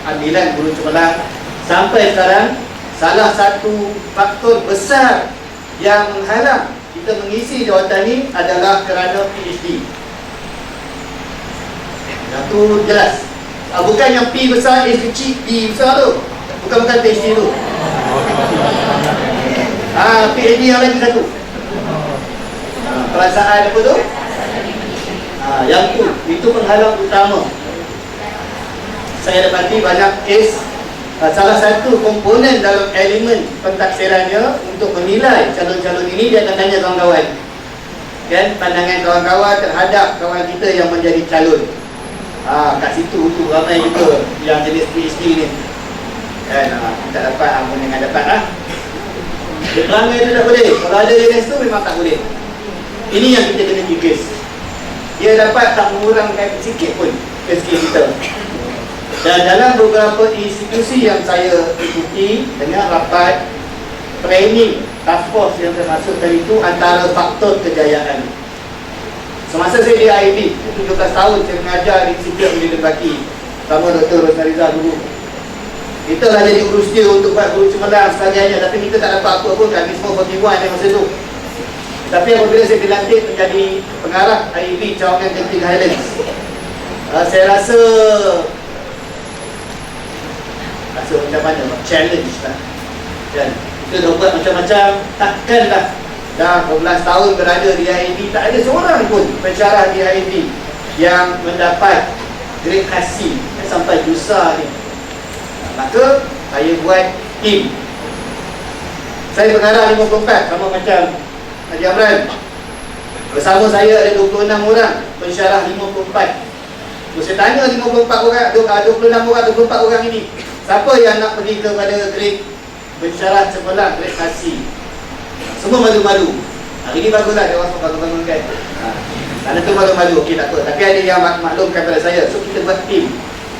ambilan guru cemerlang sampai sekarang, salah satu faktor besar yang menghalang kita mengisi jawatan ini adalah kerana PhD. Itu jelas. Bukan yang P besar, H kecil, P besar tu. Bukan PhD tu. PhD yang lagi satu. Perasaan apa tu? Yang tu, itu penghalang utama. Saya dapati banyak kes, salah satu komponen dalam elemen pentaksirannya untuk menilai calon-calon ini, dia akan tanya kawan-kawan. Kan, pandangan kawan-kawan terhadap kawan kita yang menjadi calon. Kat situ tu ramai juga yang jenis PhD ni kan, kita dapat apa yang dapat lah. Perangai tu tak boleh. Kalau ada jenis tu memang tak boleh. Ini yang kita kena kikis. Dia dapat tak mengurangkan sikit pun skill kita. Dan dalam beberapa institusi yang saya ikuti dengan rapat training task force yang saya masuk tadi itu, antara faktor kejayaan. Semasa saya di IB, 17 tahun saya mengajar di Institut Pendidikan Baki sama Dr. Rosnariza dulu. Kita dah jadi urus dia untuk buat guru cemerlang sebagainya, tapi kita tak dapat apa pun, kami semua 41 yang masa tu. Tapi apabila saya dilantik menjadi pengarah IB cawangan Genting Highlands, Saya rasa macam mana, challenge lah kan. Kita dah buat macam-macam, takkanlah dah beberapa tahun berada di IIT tak ada seorang pun pensyarah di IIT yang mendapat grade kasih sampai dosa ni. Maka saya buat tim. Saya pengarah 54 sama macam Haji Amran. Bersama saya ada 26 orang pensyarah 54. So, saya tanya 54 orang, 26 orang, 24 orang ini, siapa yang nak pergi kepada grade pensyarah cemerlang, grade kasih? Semua malu-malu. Hari ni baguslah dia orang bangun-bangun kan. Karena tu malu-malu, okey tak apa. Tapi ada yang maklumkan pada saya. So kita buat tim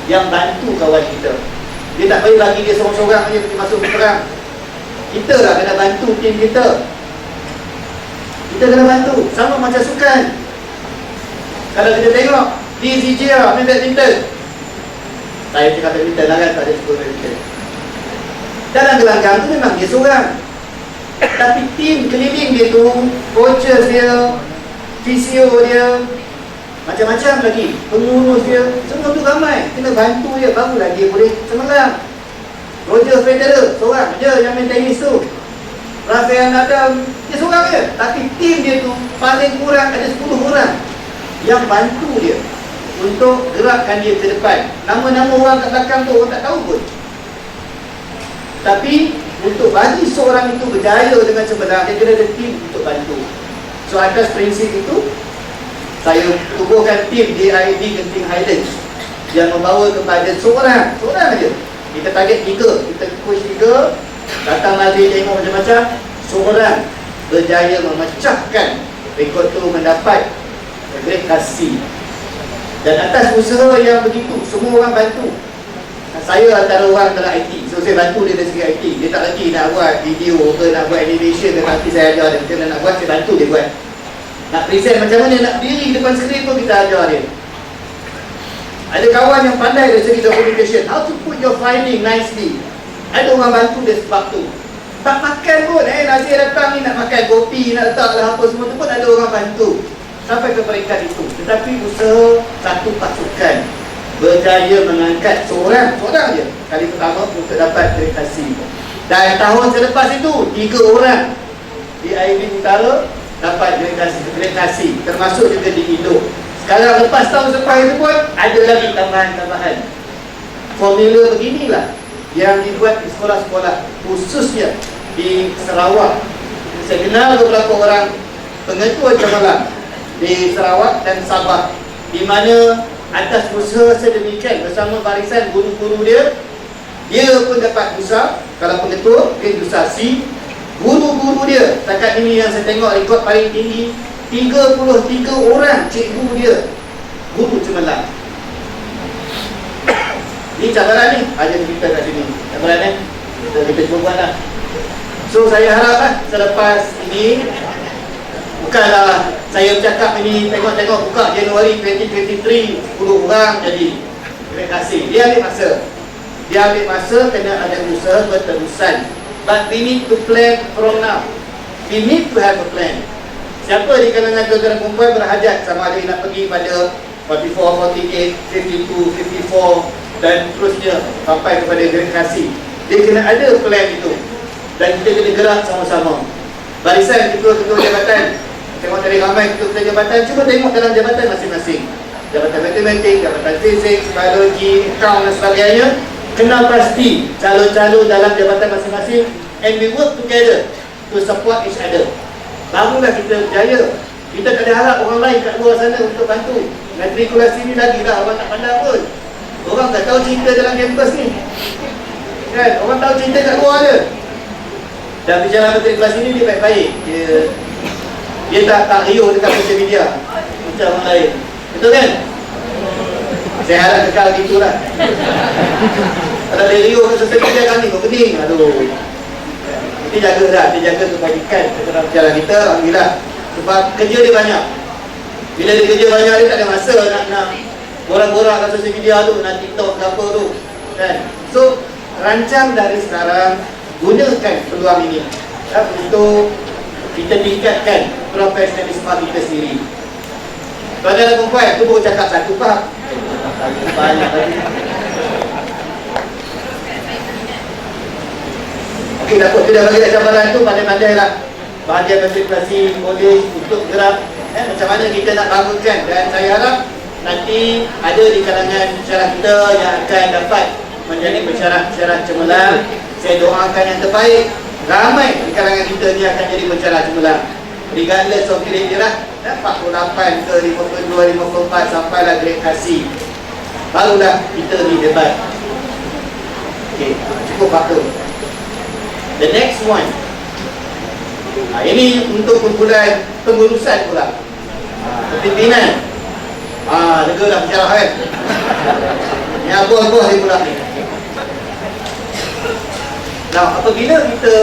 yang bantu kawan kita. Dia tak boleh bagi dia seorang-seorang je pergi masuk perang. Kita lah kena bantu tim kita. Kita kena bantu. Sama macam sukan. Kalau kita tengok di Zijia main badminton. Saya cakap badminton lah kan, tak ada sekolah badminton. Dalam gelanggang tu memang dia seorang. Tapi tim keliling dia tu, coaches dia, fisio dia, macam-macam lagi, pengurus dia, semua tu ramai. Kena bantu dia, barulah dia boleh cemerlang. Roger Federer, seorang je yang main tenis tu. Rafael Nadal, dia seorang je. Tapi tim dia tu paling kurang ada 10 orang yang bantu dia untuk gerakkan dia ke depan. Nama-nama orang kat belakang tu orang tak tahu pun. Tapi untuk bagi seorang itu berjaya dengan cemerlang, dia kena ada tim untuk bantu. So atas prinsip itu, saya tubuhkan tim di IIT Genting Highlands yang membawa kepada seorang aja. Kita target 3, kita coach 3, datang lagi tengok macam-macam, seorang berjaya memecahkan rekod tu, mendapat grade kasih. Dan atas usaha yang begitu, semua orang bantu. Saya antara orang dalam IT, so saya bantu dia dari segi IT. Dia tak lagi nak buat video ke, nak buat animation ke, nanti saya ajar dia. Dia nak buat, saya bantu dia buat. Nak present macam mana, nak berdiri depan skrin pun kita ajar dia. Ada kawan yang pandai dari segi documentation, how to put your finding nicely. Ada orang bantu dia sebab tu. Tak makan pun, nasi datang ni nak makan kopi, nak letak lah apa semua tu pun ada orang bantu. Sampai ke peringkat itu. Tetapi usaha satu pasukan berjaya mengangkat seorang je kali pertama untuk dapat grade kasih. Dan tahun selepas itu 3 orang di IIT Utara dapat grade kasih, termasuk juga di Indo. Sekarang lepas tahun selepas itu pun ada lagi tambahan-tambahan. Formula beginilah yang dibuat di sekolah-sekolah, khususnya di Sarawak. Saya kenal beberapa orang pengetua cemerlang di Sarawak dan Sabah, di mana atas usaha sedemikian bersama barisan guru-guru dia, dia pun dapat dosa. Kalau pengetua, dia dosa C. Guru-guru dia, setakat ini yang saya tengok rekod paling tinggi, 33 orang cikgu dia guru cemerlang. Ini cabaran ni, ada kita kat sini. Cabaran kita cuba buat lah. So saya haraplah selepas ini, bukanlah saya bercakap ini, tengok-tengok buka Januari 2023 10 orang jadi. Terima kasih. Dia ambil masa, kena ada usaha berterusan. But we need to plan from now. We need to have a plan. Siapa di kalangan tuan-tuan dan perempuan berhajat sama ada nak pergi pada 44, 48, 52, 54 dan terusnya sampai kepada grade kasih, dia kena ada plan itu. Dan kita kena gerak sama-sama. Barisan ketua-ketua jabatan, tengok dari ramai ketua-ketua jabatan, cuba tengok dalam jabatan masing-masing. Jabatan matematik, jabatan fizik, biologi, akaun dan sebagainya. Kenal pasti calon-calon dalam jabatan masing-masing, and we work together to support each other. Barulah kita berjaya. Kita tak ada harap orang lain kat luar sana untuk bantu. Matrikulasi ni lagi lah orang tak pandang pun. Orang tak tahu cerita dalam kampus ni kan, orang tahu cerita kat luar je. Dan bicara matrikulasi ni dia baik-baik. Dia tak riuh dekat social media macam orang lain. Betul kan? Saya harap kekal gitulah. Kalau dia riuh kat social media kan ni, kau pening. Aduh. Kita jaga dah, kita jaga kebajikan dalam berjalan kita. Alhamdulillah. Sebab kerja dia banyak. Bila dia kerja banyak, dia tak ada masa nak borak-borak kat social media tu, nak TikTok ke apa tu kan. So rancang dari sekarang, gunakan peluang ini untuk kita tingkatkan profesionalisme kita sendiri. Tuan-tuan dan perempuan, aku baru cakap satu bab. lagi banyak lagi. Okey, dapat sudah bagi cabaran tu, pandai-pandai lah bahagian matrikulasi kolej untuk gerak macam mana kita nak bangunkan. Dan saya harap nanti ada di kalangan pensyarah kita yang akan dapat menjadi pensyarah cemerlang. Saya doakan yang terbaik, ramai di kalangan kita ni akan jadi pensyarah cemerlang, regardless of grade dia lah, 48 ke 52, 54 sampailah grade kasih, barulah kita ni hebat. Okey, cukup faktor. The next one, ini untuk kumpulan pengurusan pula, kepimpinan. Lega dah pensyarah kan. Yang buah-buah dia pula ni. Nah, apabila kita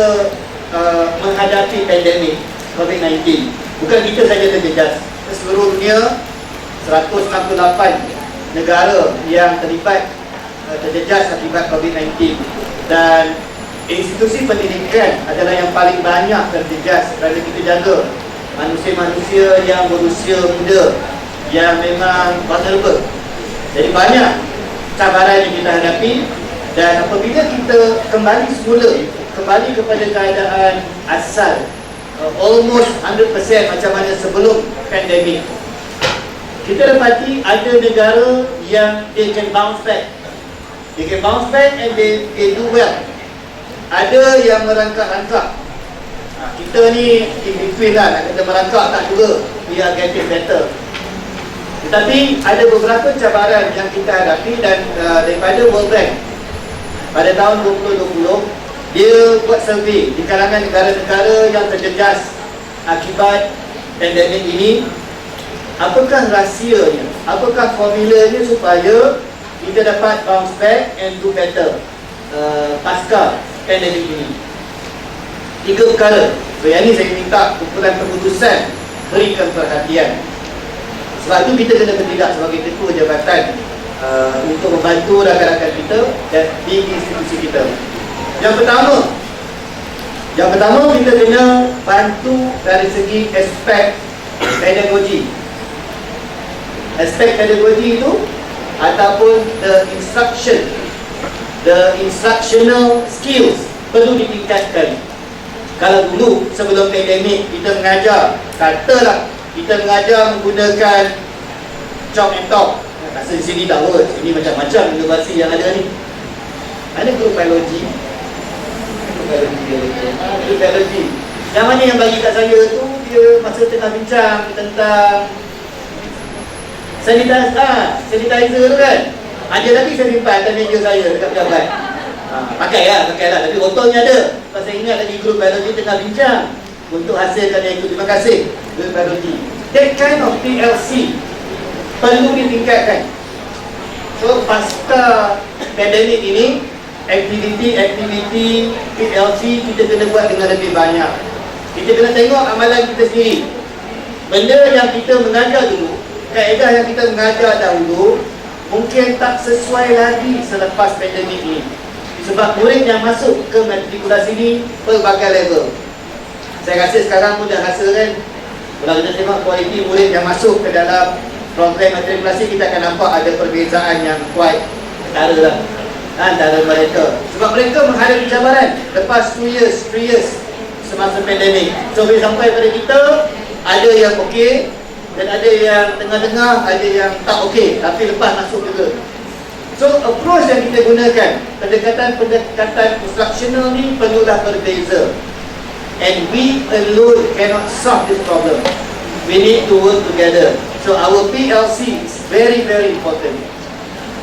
menghadapi pandemik COVID-19, bukan kita saja terjejas, seluruh dunia 168 negara yang terlibat terjejas akibat COVID-19, dan institusi pendidikan adalah yang paling banyak terjejas kerana kita jaga manusia-manusia yang berusia muda yang memang vulnerable. Jadi banyak cabaran yang kita hadapi, dan apabila kita kembali semula, kembali kepada keadaan asal, almost 100% macam mana sebelum pandemik, kita dapati ada negara yang they can bounce back. They can bounce back and they do well. Ada yang merangkak-rangkak. Kita ni in between lah, nak kata merangkak tak juga, we are getting better. Tetapi ada beberapa cabaran yang kita hadapi, dan daripada World Bank pada tahun 2020 dia buat survey di kalangan negara-negara yang terjejas akibat pandemik ini. Apakah rahsianya, apakah formulanya supaya kita dapat bounce back and do better pasca pandemik ini? 3 perkara. So yang ni saya minta kumpulan keputusan berikan perhatian. Sebab itu kita kena bertindak sebagai ketua jabatan untuk membantu rakan-rakan kita dan di institusi kita. Yang pertama kita kena bantu dari segi aspek pedagogi. Aspek pedagogi itu ataupun the instructional skills perlu ditingkatkan. Kalau dulu sebelum pandemik kita mengajar, katalah kita mengajar menggunakan chalk and talk. Rasa di sini tak work. Ini macam-macam inovasi yang ada ni. Ada group biologi. Group biologi. Yang mana yang bagi kat saya tu, dia masa tengah bincang tentang sanitizer tu kan. Ada lagi saya simpan atas meja saya dekat pejabat. Pakailah. Tapi botolnya ada. Sebab saya ingat lagi group biologi tengah bincang untuk hasilkan yang itu. Terima kasih group biologi. That kind of PLC perlu ditingkatkan. So pasca pandemik ini, aktiviti PLC kita kena buat dengan lebih banyak. Kita kena tengok amalan kita sendiri. Benda yang kita mengajar dulu, kaedah yang kita mengajar dahulu, mungkin tak sesuai lagi selepas pandemik ini. Sebab murid yang masuk ke matrikulasi ini pelbagai level. Saya rasa sekarang pun dah rasa kan, kalau kita tengok kualiti murid yang masuk ke dalam program matrikulasi, kita akan nampak ada perbezaan yang quite ketara lah antara mereka. Sebab mereka menghadapi cabaran lepas 2 years, 3 years semasa pandemik. So bila sampai pada kita, ada yang okey dan ada yang tengah-tengah, ada yang tak okey tapi lepas masuk juga. So approach yang kita gunakan, pendekatan instructional ni perlulah berbeza. And we alone cannot solve this problem. We need to work together. So our PLC is very very important.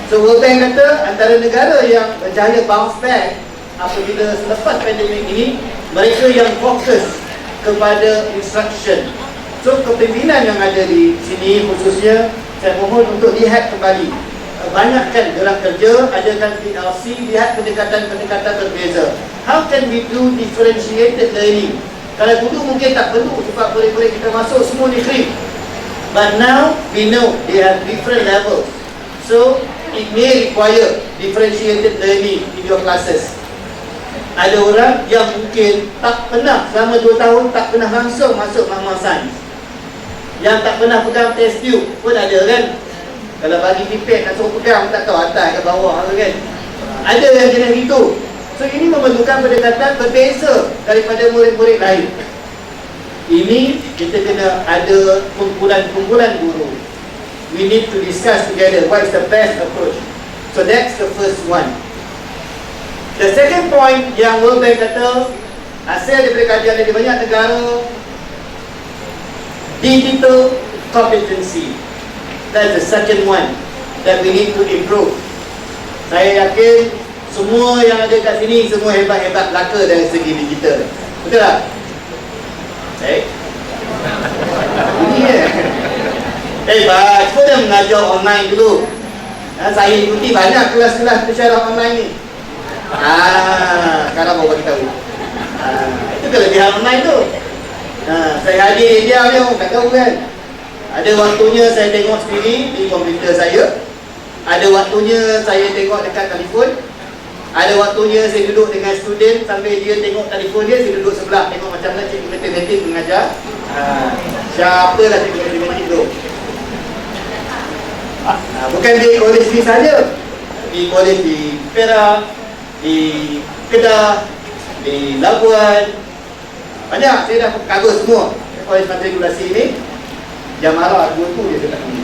So World Bank kata antara negara yang berjaya bounce back apabila selepas pandemik ini, mereka yang fokus kepada instruction. So kepimpinan yang ada di sini khususnya, saya mohon untuk lihat kembali, banyakkan gerak kerja, adakan PLC, lihat pendekatan-pendekatan berbeza. How can we do differentiated learning? Kalau dulu mungkin tak perlu sebab murid-murid kita masuk semua negeri. But now we know they have different levels. So it may require differentiated learning in your classes. Ada orang yang mungkin tak pernah selama 2 tahun tak pernah langsung masuk Mama Science, yang tak pernah pegang test tube pun ada kan. Kalau bagi pipet nak suruh pegang tak tahu atas ke bawah ke kan. Ada yang jenis itu. So ini memerlukan pendekatan berbeza daripada murid-murid lain. Ini kita kena ada kumpulan-kumpulan guru. We need to discuss together what is the best approach. So that's the first one. The second point yang World Bank kata, hasil daripada kajian di banyak negara, digital competency. That's the second one that we need to improve. Saya yakin semua yang ada kat sini semua hebat-hebat belaka dari segi digital. Betul tak? Baik. Ini ya. Cuba dah mengajar online dulu. Saya ikuti banyak kelas-kelas pensyarah online ni. Sekarang mau bagi tahu. Itu kelebihan online tu. Saya hadir dia ni, tak tahu kan. Ada waktunya saya tengok sendiri di komputer saya. Ada waktunya saya tengok dekat telefon. Ada waktunya saya duduk dengan student sambil dia tengok telefon dia, saya duduk sebelah tengok macam mana cikgu matematik mengajar. Siapalah cikgu matematik tu. Bukan di kolej ni saja. Di kolej di Perak, di Kedah, di Labuan. Banyak saya dah cover semua. Kolej matrikulasi ni Jamara 2 tu dia dekat sini.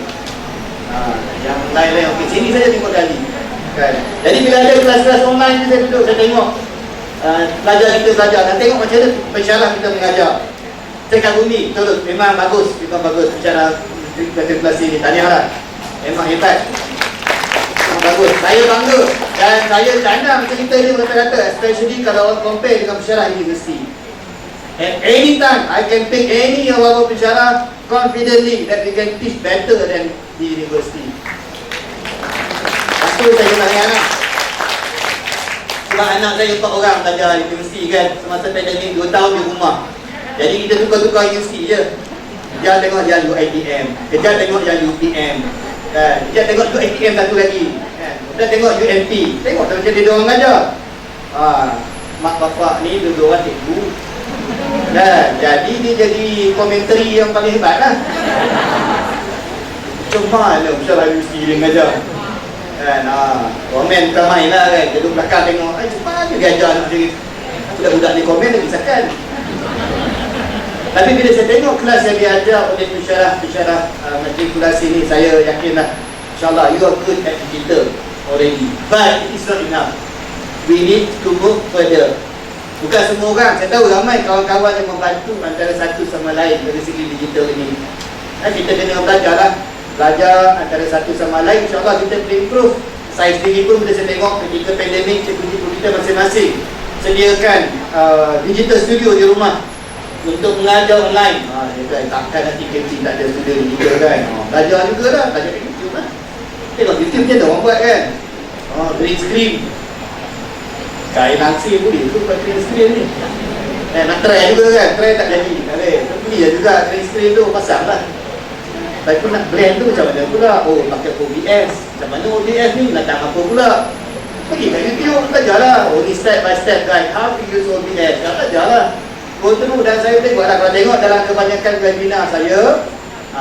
Yang lain-lain okey, sini saja tengok kali. Kan? Jadi bila ada kelas-kelas online ni saya duduk, saya tengok pelajar kita belajar dan tengok macam mana pensyarah kita mengajar. Saya kagumi, betul, memang bagus, pensyarah matrikulasi ni. Tahniah, memang hebat. Memang bagus. Saya bangga dan saya canang cerita ni rata-rata, especially kalau orang compare dengan pensyarah universiti. At any time, I can pick any of our pensyarah confidently that we can teach better than the university. Lepas tu saya tanya anak. Sebab anak saya 4 orang belajar di universiti kan. Semasa pandemik 2 tahun di rumah. Jadi kita tukar-tukar universiti je. Dia tengok yang UiTM, dia tengok yang UPM, kan? Dia tengok UiTM satu lagi, kan? Dia tengok UMP. Tengok macam dia orang mengajar. Mak bapak ni dua orang cikgu. Dan jadi dia jadi komentari yang paling hebat lah. Cuma lah usaha universiti dia mengajar. Kan, komen bukan main lah kan. Duduk belakang tengok, cepat je dia ajar macam ni. Budak-budak ni komen dia kisahkan. Tapi bila saya tengok kelas yang diajar oleh pensyarah matrikulasi ni, saya yakinlah insyaAllah you are good at digital already. But it is not enough. We need to move further. Bukan semua orang, saya tahu ramai kawan-kawan yang membantu antara satu sama lain dari segi digital ini. Kita kena belajar antara satu sama lain. InsyaAllah kita boleh improve. Saya sendiri pun bila saya tengok ketika pandemik, cikgu-cikgu kita masing-masing sediakan digital studio di rumah untuk mengajar online. Takkan nanti KC tak ada studio digital kan. Belajar juga lah, belajar kat YouTube lah. Tengok YouTube je ada orang buat kan. Green screen. Kain langsir boleh tu buat green screen ni. Nak try juga kan, try tak jadi. Beli lah juga green screen tu, pasang lah. Tapi pun nak blend tu macam mana pula. Pakai OBS. Macam mana OBS ni, datang apa pula. Pergi kat YouTube, belajar lah. Ni step by step guide, how to use OBS. Belajar lah. Go through dan saya tengok lah. Kalau tengok dalam kebanyakan webinar saya,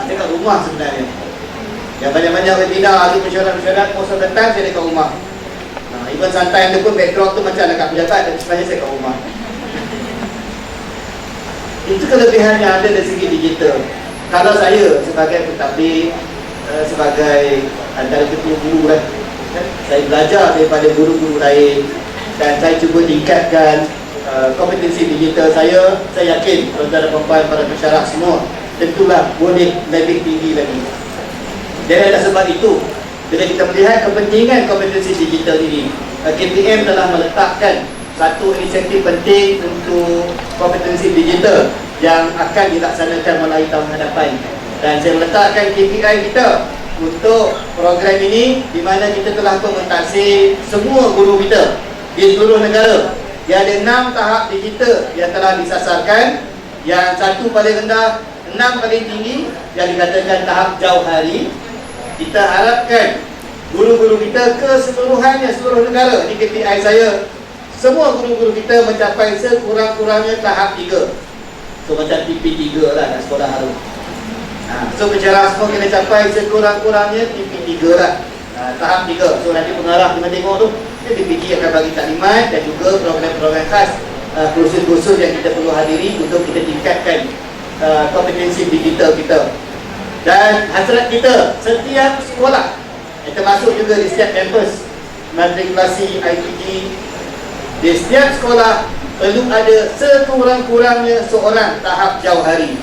dekat rumah sebenarnya. Yang banyak-banyak webinar tu pensyarah-pensyarah, most of the time saya dekat rumah. Even sometimes tu pun background tu macam dekat pejabat, tapi sebenarnya saya kat rumah. Itu kelebihan yang ada dari segi digital. Kalau saya sebagai pentadbir, sebagai antara ketua guru lah, saya belajar daripada guru-guru lain dan saya cuba tingkatkan kompetensi digital saya yakin tuan-tuan dan puan-puan para pensyarah semua tentulah boleh lebih tinggi lagi. Dan oleh sebab itu, bila kita melihat kepentingan kompetensi digital ini, KPM telah meletakkan satu inisiatif penting untuk kompetensi digital yang akan dilaksanakan mulai tahun hadapan. Dan saya meletakkan KPI kita untuk program ini, di mana kita telah mentaksir semua guru kita di seluruh negara. Dia ada 6 tahap digital yang telah disasarkan. Yang satu paling rendah, 6 paling tinggi yang dikatakan tahap jauhari. Kita harapkan guru-guru kita keseluruhannya, seluruh negara, ini KPI saya, semua guru-guru kita mencapai sekurang-kurangnya tahap 3. So macam TP3 lah kat sekolah harum. So pencerahan semua kena capai sekurang-kurangnya TP3 lah. Tahap 3. So nanti pengarah kena tengok tu, TP3 akan bagi taklimat dan juga program-program khas, kursus-kursus yang kita perlu hadiri untuk kita tingkatkan kompetensi digital kita. Dan hasrat kita setiap sekolah, termasuk juga di setiap kampus matrikulasi IPG, di setiap sekolah perlu ada sekurang-kurangnya seorang tahap jauhari.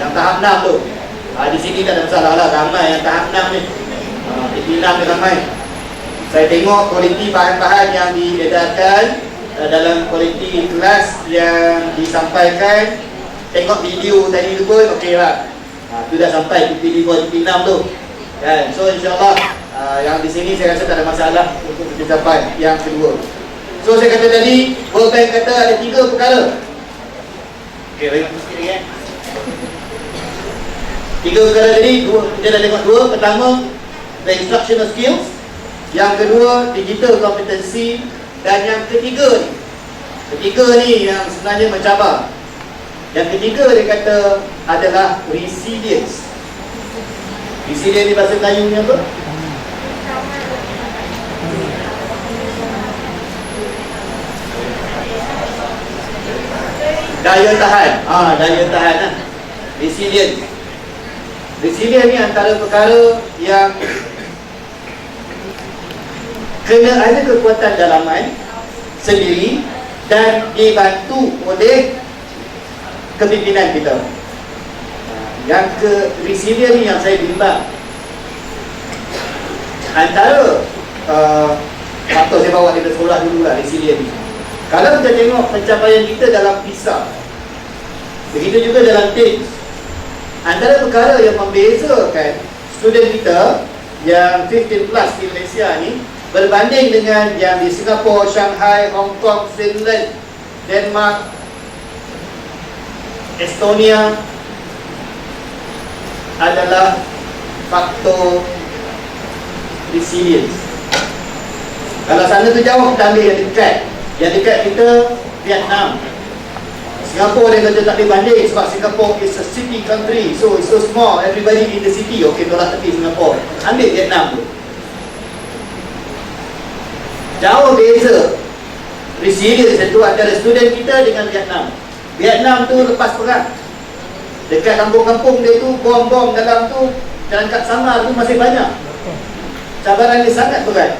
Yang tahap 6 tu, di sini tak ada masalah lah, ramai yang tahap 6 ni. TP6 ni ramai. Saya tengok kualiti bahan-bahan yang diedarkan dalam kualiti kelas yang disampaikan. Tengok video tadi tu pun okey lah. Tu dah sampai TP5, TP6 tu kan. So insyaAllah yang di sini saya rasa tak ada masalah untuk kita capai yang kedua. So saya kata tadi, World Bank kata ada 3 perkara. Okey, bagi sikit lagi 3 perkara tadi, kita dah tengok 2. Pertama, the instructional skills. Yang kedua, digital competency. Dan yang ketiga ni yang sebenarnya mencabar. Yang ketiga dia kata adalah resilience. Resilience ni bahasa Melayu ni apa? Daya tahan. Daya tahan lah. Resilience. Resilience ni antara perkara yang kena ada kekuatan dalaman sendiri dan dibantu oleh kepimpinan kita. Yang resilient ni yang saya bimbang. Antara faktor saya bawa dari sekolah dulu lah, resilient ni. Kalau kita tengok pencapaian kita dalam PISA, begitu juga dalam TIMSS, antara perkara yang membezakan student kita yang 15 plus di Malaysia ni berbanding dengan yang di Singapura, Shanghai, Hong Kong, Finland, Denmark, Estonia adalah faktor resilience. Kalau sana tu jauh, kita ambil yang dekat. Yang dekat kita Vietnam. Singapura dia kata tak boleh banding sebab Singapore is a city country, so it's so small, everybody in the city. Okey, tolak tepi Singapura. Ambil Vietnam tu. Jauh beza resilience itu antara student kita dengan Vietnam. Vietnam tu lepas perang, dekat kampung-kampung dia tu, bom-bom dalam tu, dalam kat samar tu masih banyak. Cabaran dia sangat berat.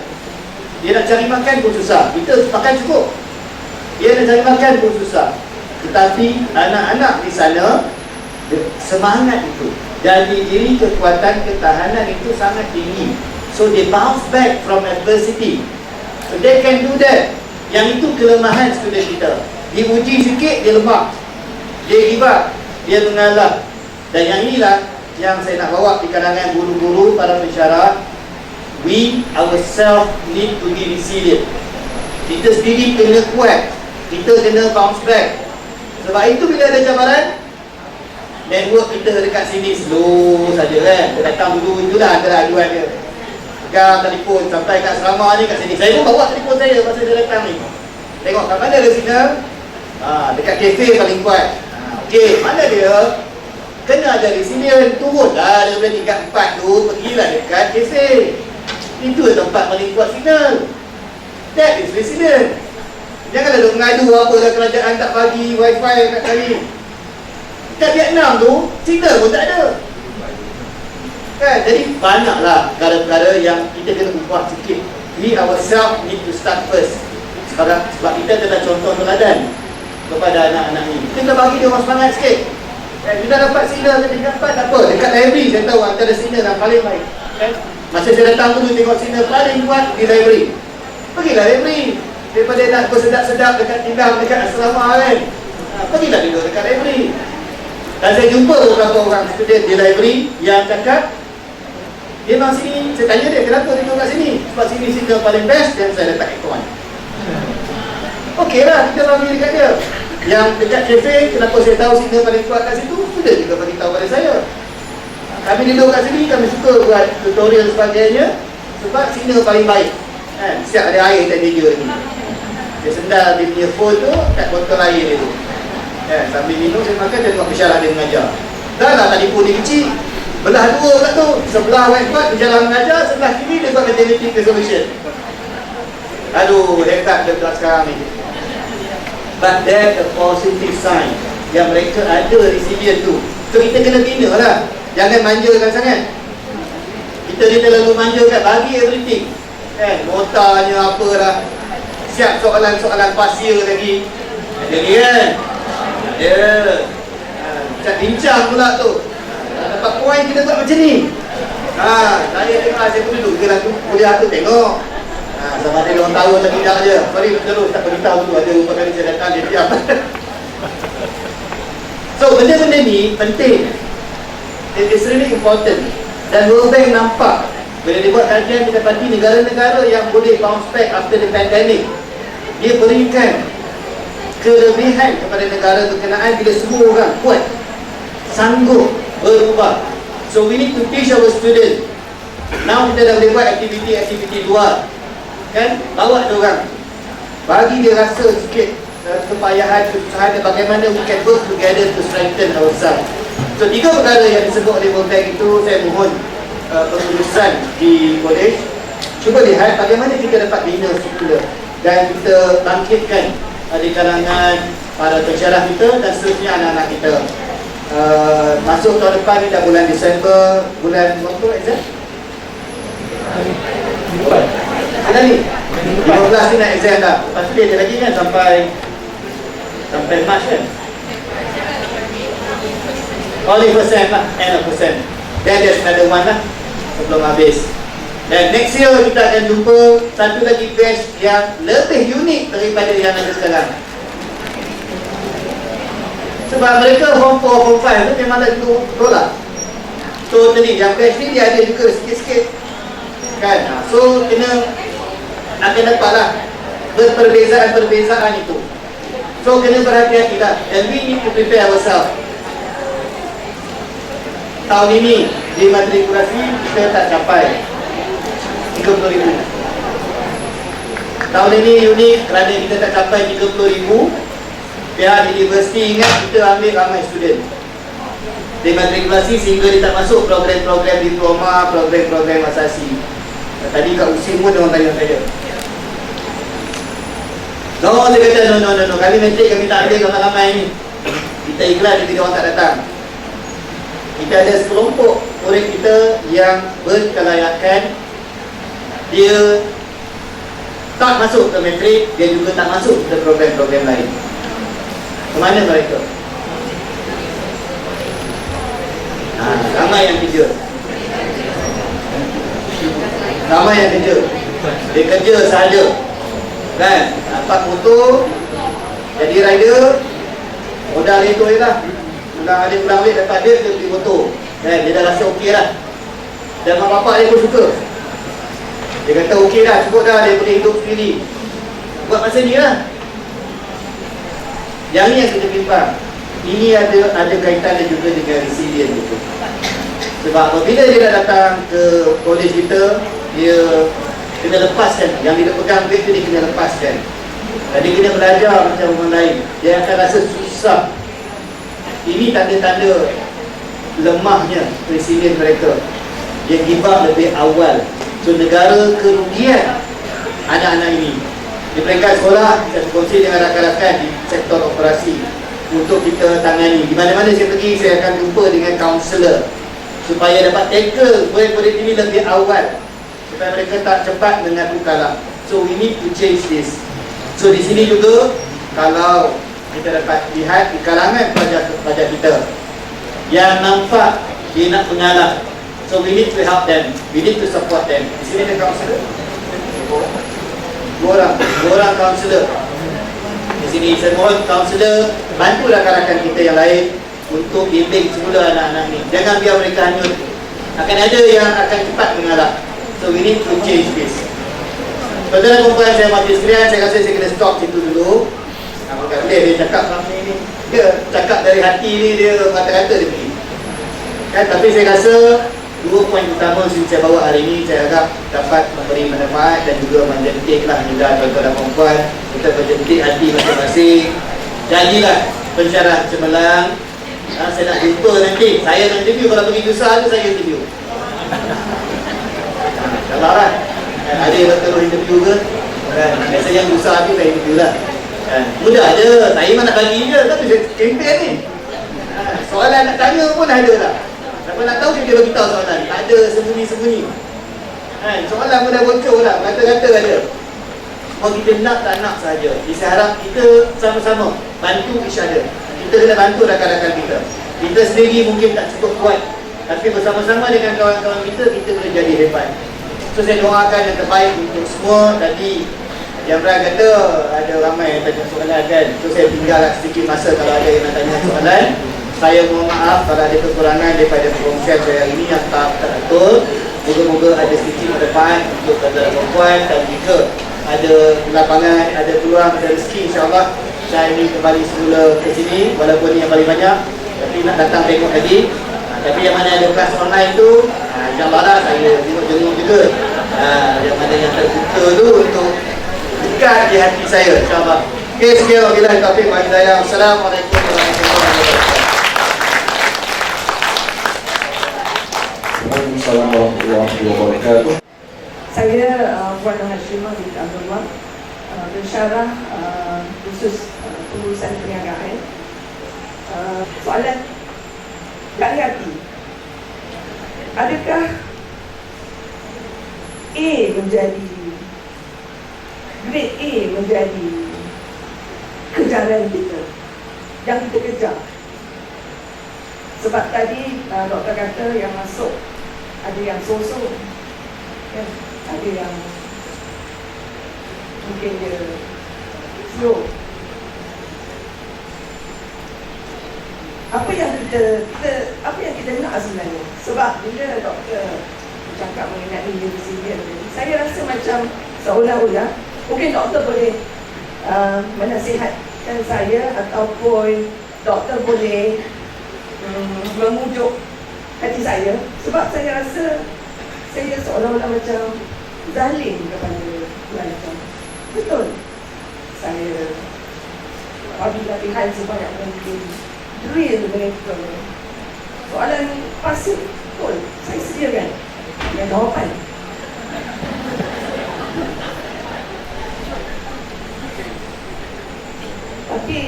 Dia nak cari makan pun susah. Kita makan cukup, dia nak cari makan pun susah. Tetapi anak-anak di sana, semangat itu, jadi diri kekuatan ketahanan itu sangat tinggi. So they bounce back from adversity. So they can do that. Yang itu kelemahan student kita. Diuji sikit, dia lemah, dia give up, dia mengalah. Dan yang inilah yang saya nak bawa di kalangan guru-guru, para pensyarah. We ourselves need to be resilient. Kita sendiri kena kuat, kita kena bounce back. Sebab itu bila ada cabaran, network kita dekat sini slow saja kan. Dia datang dulu, itulah antara aduan dia. Pegang telefon sampai kat asrama ni, kat sini. Saya pun bawa telefon saya masa dia datang ni. Tengok kat mana ada signal. Dekat kafe paling kuat. Okey, mana dia? Kena ada resilient, turunlah daripada tingkat 4 tu, pergilah dekat kafe. Itu tempat paling kuat signal. That is resilient. Janganlah duk mengadu apa dah kerajaan tak bagi wifi kat kami. Kat Vietnam tu, signal pun tak ada kan. Jadi banyaklah perkara-perkara yang kita kena ubah sikit. We ourselves need to start first. Sebab kita kena contoh teladan kepada anak-anak ni. Kita bagi dia orang semangat sikit. Kita dapat signal ke tingkat 4, tak apa. Dekat library saya tahu antara signal yang paling baik kan? Masa saya datang dulu tengok signal paling kuat di library. Pergilah library. Daripada nak bersedap-sedap dekat tinggal dekat asrama kan, pergilah duduk dekat library. Dan saya jumpa beberapa orang student di library yang cakap, dia memang sini, saya tanya dia kenapa dia duduk kat sini. Sebab sini signal paling best dan saya letak aircon. Okey lah, kita bagi dekat dia. Yang dekat kafe, kenapa saya tahu signal paling kuat kat situ, sudah juga beritahu pada saya. Kami duduk kat sini, kami suka buat tutorial sebagainya sebab signal paling baik kan. Siap ada air dan dia ni, dia sendal dia punya phone tu kat botol air dia tu kan. Sambil minum, saya makan, dia tengok pensyarah dia mengajar. Dah lah telefon dia kecil. Belah dua pula tu. Sebelah whiteboard dia jalan mengajar, sebelah kiri dia buat matematic resolution. Aduh, hebat budak sekarang ni. But that's a positive sign yang mereka ada resilient tu. So kita kena bina lah. Jangan manjakan sangat. Kita ni terlalu manjakan, bagi everything. Kan, notanya apa dah. Siap soalan-soalan pasir lagi. Jadi kan. Ya. Macam bincang pula tu. Dapat poin kita buat macam ni. Saya tengok, saya pun duduk ke dalam kuliah tu tengok. Sama ada orang tahu atau tidak je. Sorry, terus tak beritahu tu. Ada beberapa kali saya datang, dia diam. So, benda-benda ni penting. It is really important. Dan World Bank nampak bila dia buat kajian, kita dapati negara-negara yang boleh bounce back after the pandemic, dia berikan kelebihan kepada negara berkenaan bila semua orang kuat, sanggup berubah. So we need to teach our students. Now kita dah boleh buat aktiviti luar, kan? Bawa dia orang, bagi dia rasa sikit kepayahan, kesusahan, bagaimana we can work together to strengthen ourselves. So 3 perkara yang disebut oleh World Bank itu, saya mohon pengurusan di college cuba lihat bagaimana kita dapat bina struktur dan kita bangkitkan di kalangan para pensyarah kita dan seterusnya anak-anak kita. Masuk tahun depan ni dah bulan Disember, bulan berapa exam? Bulan ni 15 ni nak exam dah. Lepas tu dia ada lagi kan sampai Mac kan. Only percent lah, end of percent. Then there's another one lah sebelum habis. Dan next year kita akan jumpa satu lagi batch yang lebih unik daripada yang ada sekarang. Sebab mereka form 4, form 5 tu memang dah tolak. So tadi yang batch ni dia ada juga sikit-sikit kan. So kena akan dapat lah perbezaan-perbezaan itu. So kena berhati-hati lah. And we need to prepare ourselves. Tahun ini di matrikulasi kita tak capai 30,000. Tahun ini unik kerana kita tak capai 30,000. Pihak universiti ingat kita ambil ramai student di matrikulasi sehingga dia tak masuk program-program diploma, program-program asasi. Tadi kat USIM pun orang tanya saya. No, dia kata no. Kami matrik kami tak ambil ramai-ramai ni. Kita ikhlas jadi orang tak datang. Kita ada sekelompok murid kita yang berkelayakan. Dia tak masuk ke matrik, dia juga tak masuk ke program-program lain. Kemana mereka? Ramai yang kerja. Ramai yang kerja. Dia kerja sahaja, kan? Dapat motor, jadi rider, modal itu je lah. Pulang alik dapat dia beli motor, kan? Dia dah rasa okey lah. Dan mak bapak dia pun suka. Dia kata okey dah, cukup dah, dia boleh hidup sendiri. Buat masa ni lah. Yang ni yang kita bimbang. Ini ada kaitannya juga dengan resilient itu. Sebab apabila dia dah datang ke kolej kita, dia kena lepaskan. Yang dia pegang duit tu dia kena lepaskan. Jadi kena belajar macam orang lain. Dia akan rasa susah. Ini tanda-tanda lemahnya resilient mereka. Dia give up lebih awal. So negara kerugian anak-anak ini. Di peringkat sekolah, saya berkongsi dengan rakan-rakan di sektor operasi untuk kita tangani. Di mana-mana saya pergi, saya akan jumpa dengan kaunselor supaya dapat tackle murid-murid ini lebih awal, supaya mereka tak cepat mengaku kalah. So we need to change this. So di sini juga, kalau kita dapat lihat di kalangan pelajar kita yang nampak dia nak mengalah, so we need to help them, we need to support them. Di sini ada kaunselor, dua orang kaunselor. Di sini saya mohon kaunselor bantu rakan-rakan kita yang lain untuk bimbing semula anak-anak ni. Jangan biar mereka hanyut. Akan ada yang akan cepat mengalah. So we need to change this. Tuan-tuan dan puan saya mati sekalian, saya rasa saya kena stop situ dulu. Bukan boleh dia cakap kami ni. Dia cakap dari hati ni, dia kata-kata dia pergi. Kan, tapi saya rasa 2 poin utama yang saya bawa hari ini, saya harap dapat memberi manfaat dan juga menjentiklah juga tuan-tuan dan puan. Kita berjentik hati masing-masing. Janjilah pensyarah cemerlang Saya nak jumpa nanti. Saya nak interview. Kalau pergi Nusa tu saya interview. Kalau kan ada yang terus interview ke kan? Biasa yang Nusa tu saya interview lah kan? Mudah je. Saya mana nak bagi je. Kan kempen ni. Soalan nak tanya pun ada lah. Siapa nak tahu dia bagi tahu soalan. Tak ada sembunyi-sembunyi kan? Soalan pun dah bocor lah. Kata-kata ada. Kalau kita nak tak nak sahaja. Saya harap kita sama-sama bantu each other. Kita kena bantu rakan-rakan kita. Kita sendiri mungkin tak cukup kuat, tapi bersama-sama dengan kawan-kawan kita, kita boleh jadi hebat. So saya doakan yang terbaik untuk semua. Tadi yang Brian kata ada ramai yang tanya soalan kan. So saya tinggalkan sedikit masa kalau ada yang nak tanya soalan. Saya mohon maaf kalau ada kekurangan daripada perkongsian saya hari ini yang tak betul. Moga-moga ada sedikit manfaat untuk saudara perempuan, dan jika ada lapangan, ada peluang, ada rezeki, insyaAllah saya ini kembali semula ke sini, walaupun ini yang paling banyak, tapi nak datang tengok lagi. Tapi yang mana ada kelas online tu, insyaAllah lah saya jenguk-jenguk juga. Yang mana yang terbuka tu untuk dekat di hati saya, insyaAllah. Okay, sekian wabillahi taufiq wa hidayah. Assalamualaikum warahmatullahi wabarakatuh. Assalamualaikum warahmatullahi wabarakatuh. Saya Puan Hashimah binti Abdullah, pensyarah khusus pengurusan perniagaan. Soalan dari hati, adakah A menjadi grade A menjadi kejaran kita yang kita kejar? Sebab tadi doktor kata yang masuk ada yang so-so kan? Ada yang mungkin dia slow. Apa yang kita nak sebenarnya? Sebab bila doktor cakap mengenai resilience ni, saya rasa macam seolah-olah mungkin doktor boleh menasihatkan saya, ataupun doktor boleh memujuk hati saya. Sebab saya rasa saya seolah-olah macam zalim kepada pelajar. Betul, saya bagi latihan sebanyak mungkin, drill mereka. Soalan pasir, betul, saya sediakan yang jawapan. Tapi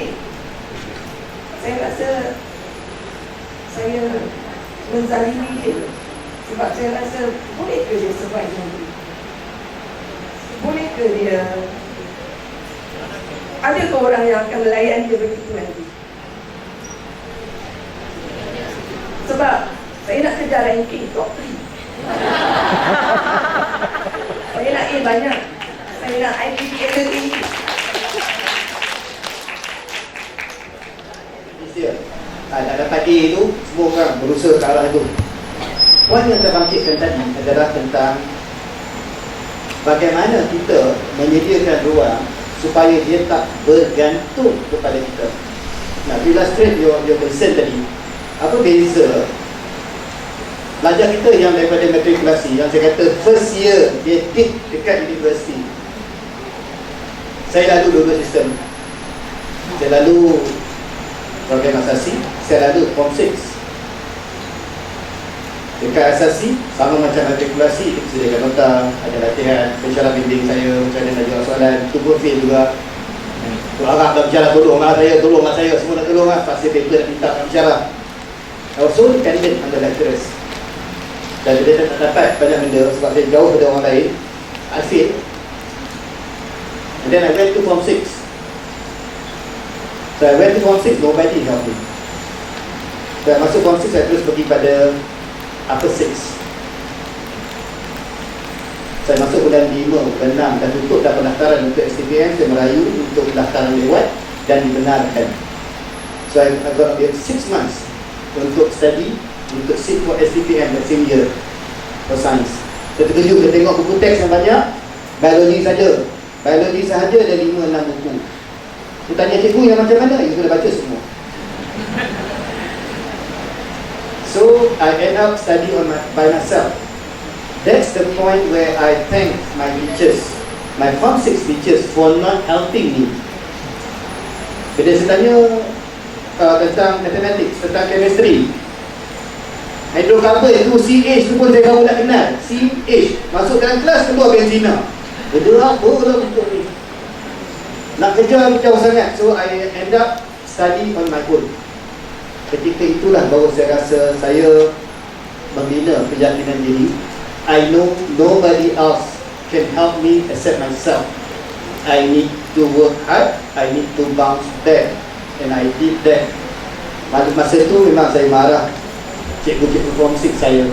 saya rasa saya menzalimi dia. Sebab saya rasa, boleh ke dia survive nanti? Boleh ke dia, ada ke orang yang akan melayan dia begitu nanti? Sebab saya nak kejar ranking top 3. Saya nak A banyak. Saya nak IPP tinggi. Tak dapat A tu, semua orang berusaha ke arah itu. Poin yang terbangkitkan tadi adalah tentang bagaimana kita menyediakan ruang supaya dia tak bergantung kepada kita. Nah, to illustrate your concern tadi, apa beza pelajar kita yang daripada matrikulasi, yang saya kata first year dia dip dekat universiti. Saya lalu dua sistem. Saya lalu program asasi, saya lalu form 6. Dekat asasi, sama macam matrikulasi, kita sediakan nota, ada latihan, pensyarah bimbing saya, macam mana nak jawab soalan, tu pun feel juga. Arah dalam pensyarah, tolong lah saya, semua nak tolong lah, pasal paper nak minta pensyarah. Also, candidate under lecturers. Dan bila saya tak dapat banyak benda, sebab saya jauh dari orang lain, I fail. And then I went to form 6. So I went to form 6, nobody helped me. So masuk form 6, saya terus pergi pada upper 6. Saya masuk bulan 5, bulan 6 dan tutup dah pendaftaran untuk STPM. Saya merayu untuk pendaftaran lewat dan dibenarkan. So I got 6 months untuk study, untuk sit for STPM the same year for science. Saya terkejut, saya tengok buku teks yang banyak. Biologi sahaja ada 5-6 buku. Saya tanya cikgu yang macam mana, you kena baca semua. So I end up studying by myself. That's the point where I thank my teachers, my form 6 teachers, for not helping me. Bila saya tanya, tentang mathematics, tentang chemistry. Hydrocarbon itu CH tu pun saya baru nak kenal. CH masuk dalam kelas keluar benzina. Benda apa lah bentuk ni? Nak kerja jauh sangat. So I end up study on my own. Ketika itulah baru saya rasa saya membina keyakinan diri. I know nobody else can help me except myself. I need to work hard, I need to bounce back, and I did that. Pada masa itu memang saya marah cikgu-cikgu form 6 saya.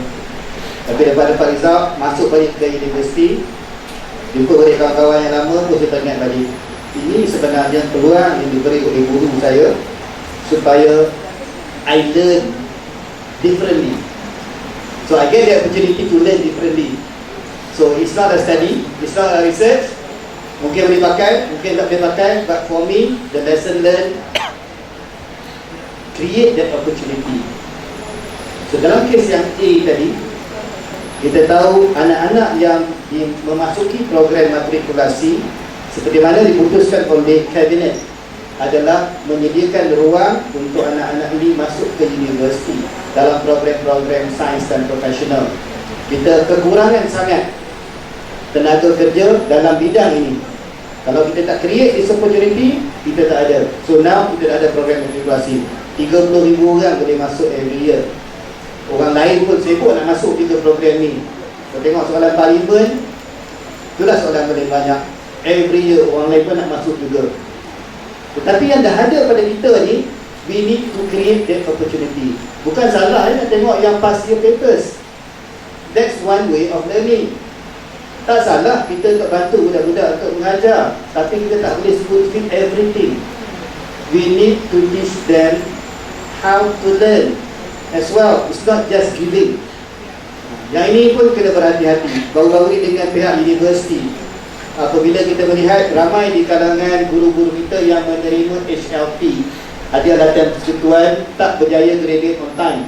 Tapi dapat result, masuk balik ke universiti, jumpa balik kawan-kawan yang lama pun saya teringat balik. Ini sebenarnya peluang yang diberi oleh guru saya supaya I learn differently. So I get the opportunity to learn differently. So it's not a study, it's not a research. Mungkin boleh pakai, mungkin tak boleh pakai. But for me, the lesson learned, create that opportunity. So dalam kes yang A tadi, kita tahu anak-anak yang memasuki program matrikulasi seperti mana diputuskan oleh Kabinet adalah menyediakan ruang untuk anak-anak ini masuk ke universiti dalam program-program sains dan profesional. Kita kekurangan sangat tenaga kerja dalam bidang ini. Kalau kita tak create this opportunity, kita tak ada. So now kita ada program matrikulasi. 30,000 orang boleh masuk every year. Orang lain pun sibuk nak masuk ke program ni. Kalau tengok soalan parlimen, itulah soalan paling banyak. Every year orang lain pun nak masuk juga. Tetapi yang dah ada pada kita ni, we need to create that opportunity. Bukan salah nak tengok yang past year papers. That's one way of learning. Tak salah kita untuk bantu budak-budak untuk mengajar, tapi kita tak boleh fulfill everything. We need to teach them how to learn as well. It's not just giving. Yang ini pun kena berhati-hati. Baru-baru ini dengan pihak universiti, apabila kita melihat ramai di kalangan guru-guru kita yang menerima HLP, hadiah latihan persekutuan, tak berjaya graduate on time.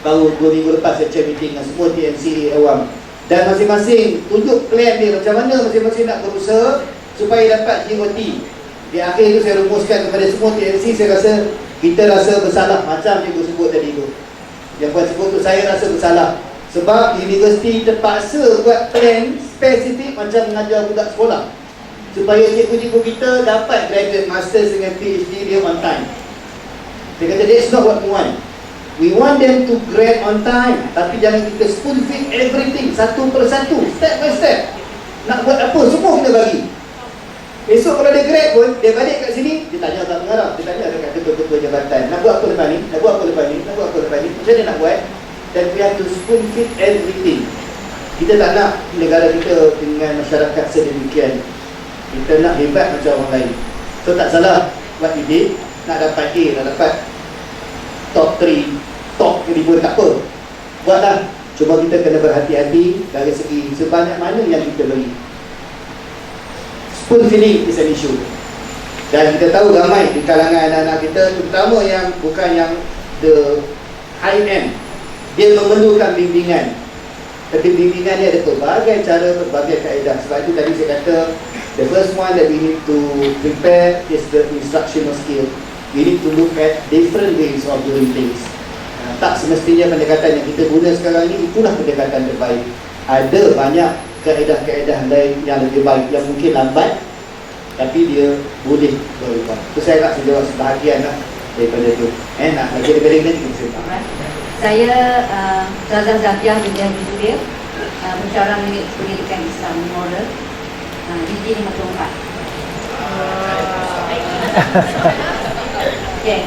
Baru 2 minggu lepas saya chair meeting dengan semua TMC awam. Dan masing-masing tunjuk plan dia macam mana masing-masing nak berusaha supaya dapat GOT. Di akhir itu saya rumuskan kepada semua TMC, saya rasa kita rasa bersalah macam cikgu sebut tadi tu. Yang buat sebut tu saya rasa bersalah. Sebab universiti terpaksa buat plan spesifik macam mengajar budak sekolah supaya cikgu-cikgu kita dapat graduate masters dengan PhD dia on time. Dia kata that's not what we want. We want them to grad on time, tapi jangan kita spoon feed everything satu persatu, step by step. Nak buat apa semua kita bagi. Esok kalau dia grad pun, dia balik kat sini, dia tanya tak mengarah, dia tanya dekat ketua-ketua jabatan, nak buat apa lepas ni, nak buat apa lepas ni, nak buat apa lepas ni, macam mana nak buat. Dan we have to spoon feed everything. Kita tak nak negara kita dengan masyarakat sedemikian. Kita nak hebat macam orang lain. So tak salah buat ide, nak dapat A, nak dapat top 3, top 1,000 tak apa. Buatlah. Cuma kita kena berhati-hati dari segi sebanyak mana yang kita beri. Spoon feeding is an issue. Dan kita tahu ramai di kalangan anak-anak kita, terutama yang bukan yang the high end, dia memerlukan bimbingan. Tapi bimbingan ni ada pelbagai cara, pelbagai kaedah. Sebab itu tadi saya kata, the first one that we need to prepare is the instructional skill. We need to look at different ways of doing things. Tak semestinya pendekatan yang kita guna sekarang ni itulah pendekatan terbaik. Ada banyak kaedah-kaedah lain yang lebih baik, yang mungkin lambat tapi dia boleh berubah. So saya nak sejawab sebahagian lah daripada itu. Nak lagi daripada ini kita Saya Zazah Zafiah Bidang Julia, pensyarah unit pendidikan Islam Moral, DG 54. Okay,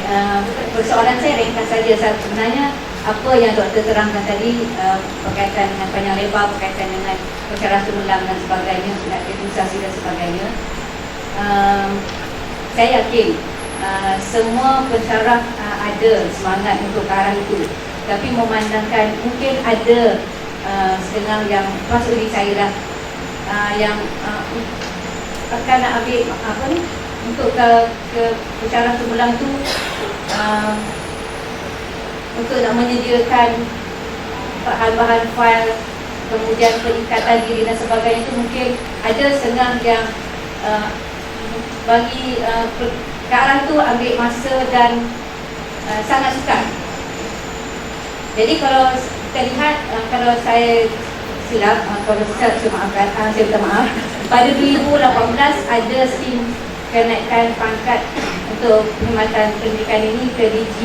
persoalan saya ringkas saja. Sebenarnya apa yang doktor terangkan tadi berkaitan dengan panjang lebar, berkaitan dengan persyarah surulang dan sebagainya, aktivisasi dan sebagainya, saya yakin semua pensyarah ada semangat untuk ke arah itu. Tapi memandangkan mungkin ada setengah yang masuk di saya dah yang akan nak ambil apa ni untuk ke persyarah surulang tu, untuk nak menyediakan bahan-bahan fail, kemudian peningkatan diri dan sebagainya itu, mungkin ada setengah yang bagi ke arah tu ambil masa dan sangat sukar. Jadi kalau kita lihat, kalau saya silap, kalau saya minta maaf, pada 2018 ada skim kenaikan pangkat untuk perkhidmatan pendidikan ini ke DG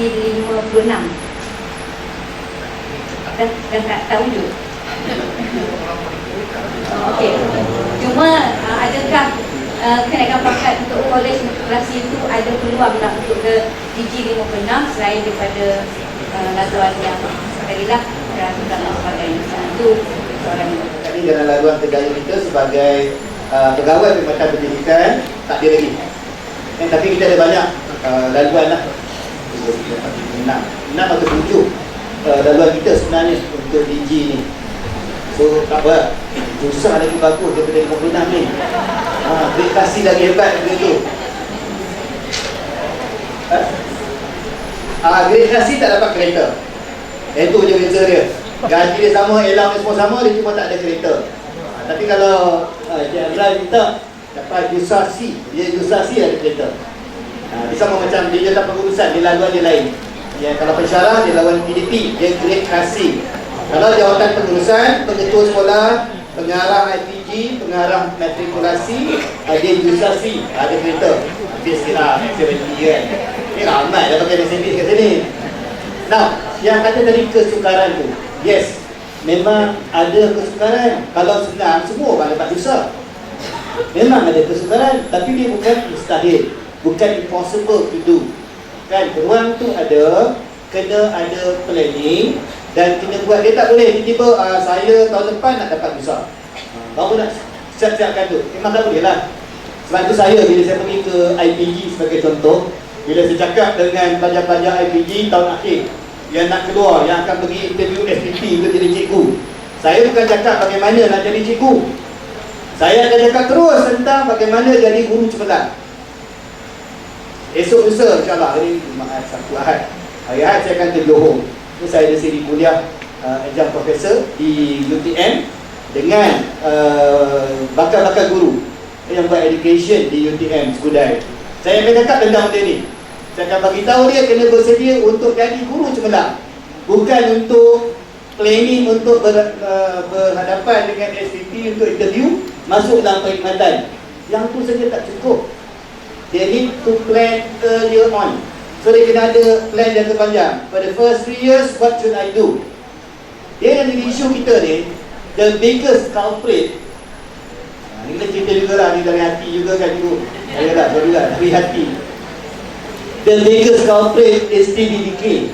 56 dan tak wujud. Okey. Cuma adakah kenaikan pangkat untuk kolej matrikulasi itu ada peluang tak untuk ke DG 56 selain daripada laluan yang sekalilah dan sebagainya. Itu soalan ini. Tadi dalam laluan kerjaya kita sebagai pegawai perkhidmatan pendidikan tak ada lagi. Tapi kita ada banyak laluan lah. 6 atau 7 laluan kita sebenarnya untuk DG ni. So tak apa, susah lagi bagus daripada 56 ni. Aplikasi lagi hebat begitu. Gradasi tak dapat kereta. Itu je beza dia. Gaji dia sama, allowance semua sama, dia cuma tak ada kereta. Tapi kalau Jenderal minta dapat jusasi, dia jusasi ada kereta. Dia sama macam dia dapat pengurusan, dia laluan dia lain. Kalau pensyarah, dia lawan PDP, dia grade kasih. Kalau jawatan pengurusan, pengetua sekolah, pengarah IPG, pengarah matrikulasi, dia jusasi, ada kereta. Habis kira 70 kan. Ini ramai dah pakai Mercedes kat sini. Nah, yang kata tadi kesukaran tu, yes, memang ada kesukaran. Kalau senang, semua orang dapat dosa. Memang ada kesukaran, tapi dia bukan mustahil, bukan impossible to do. Kan, peluang tu ada, kena ada planning dan kena buat. Dia tak boleh tiba-tiba saya tahun depan nak dapat dosa, baru nak siap-siapkan tu. Memang tak boleh lah. Sebab tu saya, bila saya pergi ke IPG sebagai contoh, bila saya cakap dengan pelajar-pelajar IPG tahun akhir yang nak keluar, yang akan pergi interview SPP untuk jadi cikgu, saya bukan cakap bagaimana nak jadi cikgu. Saya akan cakap terus tentang bagaimana jadi guru cemerlang. Esok lusa insyaAllah, hari Jumaat, Sabtu, Ahad. Hari Ahad saya akan ke Johor. Ini saya ada siri kuliah adjunct profesor di UTM dengan bakal-bakal guru yang buat education di UTM Skudai. Saya akan cakap tentang benda ni. Saya akan bagi tahu dia kena bersedia untuk jadi guru cemerlang, bukan untuk planning untuk berhadapan dengan SPP untuk interview, masuk dalam perkhidmatan. Yang tu saja tak cukup. They need to plan earlier on. So dia kena ada plan jangka panjang. For the first 3 years, what should I do? Dia yang jadi isu kita ni, the biggest culprit. Ni kita cerita juga lah, ni dari hati juga kan dulu. Ayolah, sorry lah, dari hati. The biggest culprit is TDDK.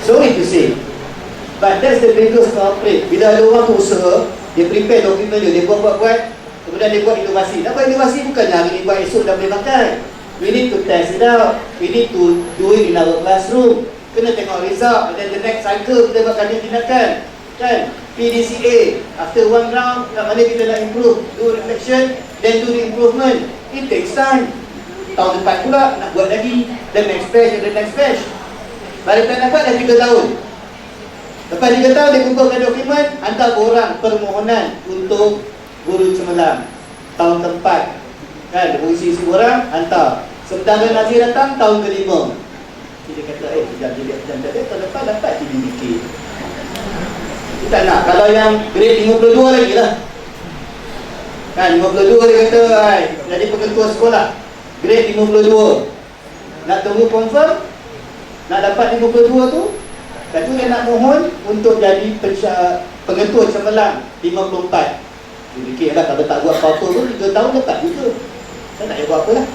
Sorry to say, but that's the biggest culprit. Bila ada orang tu usaha, dia prepare dokumen dia buat, kemudian dia buat inovasi. Nak buat inovasi bukan hari ni buat, esok dah boleh makan. We need to test it out. We need to do it in our classroom. Kena tengok result, and then the next cycle kita buat kajian tindakan. Kan? PDCA, after one round, kat mana kita nak improve, do reflection, then do the improvement. It takes time. Tahun depan pula nak buat lagi, the next batch and the next batch. Pada time dapat dah 3 tahun. Lepas 3 tahun dia kumpulkan dokumen, hantar orang permohonan untuk guru cemerlang. Tahun keempat, kan, dia berisi orang, hantar. Sementara Nazir datang tahun ke-5. Dia kata, jam tahun depan dapat TDDK. Dia tak nak. Kalau yang grade 52 lagi lah, kan, 52 dia kata, jadi pengetua sekolah, grade 52. Nak tunggu confirm, nak dapat 52 tu, lepas tu dia nak mohon untuk jadi pengetua cemerlang 54. Dia fikir lah, kalau tak buat apa-apa pun 3 tahun dapat juga. Saya tak payah buat apa lah.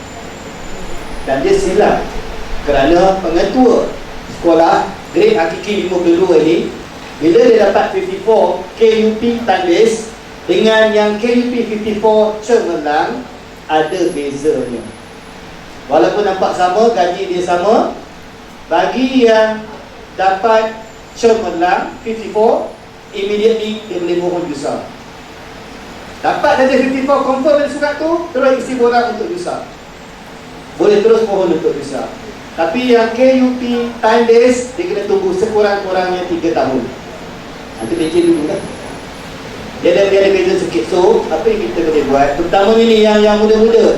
Dan dia silap, kerana pengetua sekolah grade hakiki 52 ni, bila dia dapat 54 KUP tandis dengan yang KUP 54 cemerlang, ada bezanya. Walaupun nampak sama, gaji dia sama, bagi yang dapat cemerlang 54, immediately dia boleh mohon juzah. Dapat saja 54 confirm dari surat tu, terus isi borang untuk juzah. Boleh terus mohon untuk juzah. Tapi yang KUP time days, dia kena tunggu sekurang-kurangnya 3 tahun. Nanti becek dulu kan. Dia ada beza sikit. So, apa yang kita boleh buat, terutama ini yang muda-muda,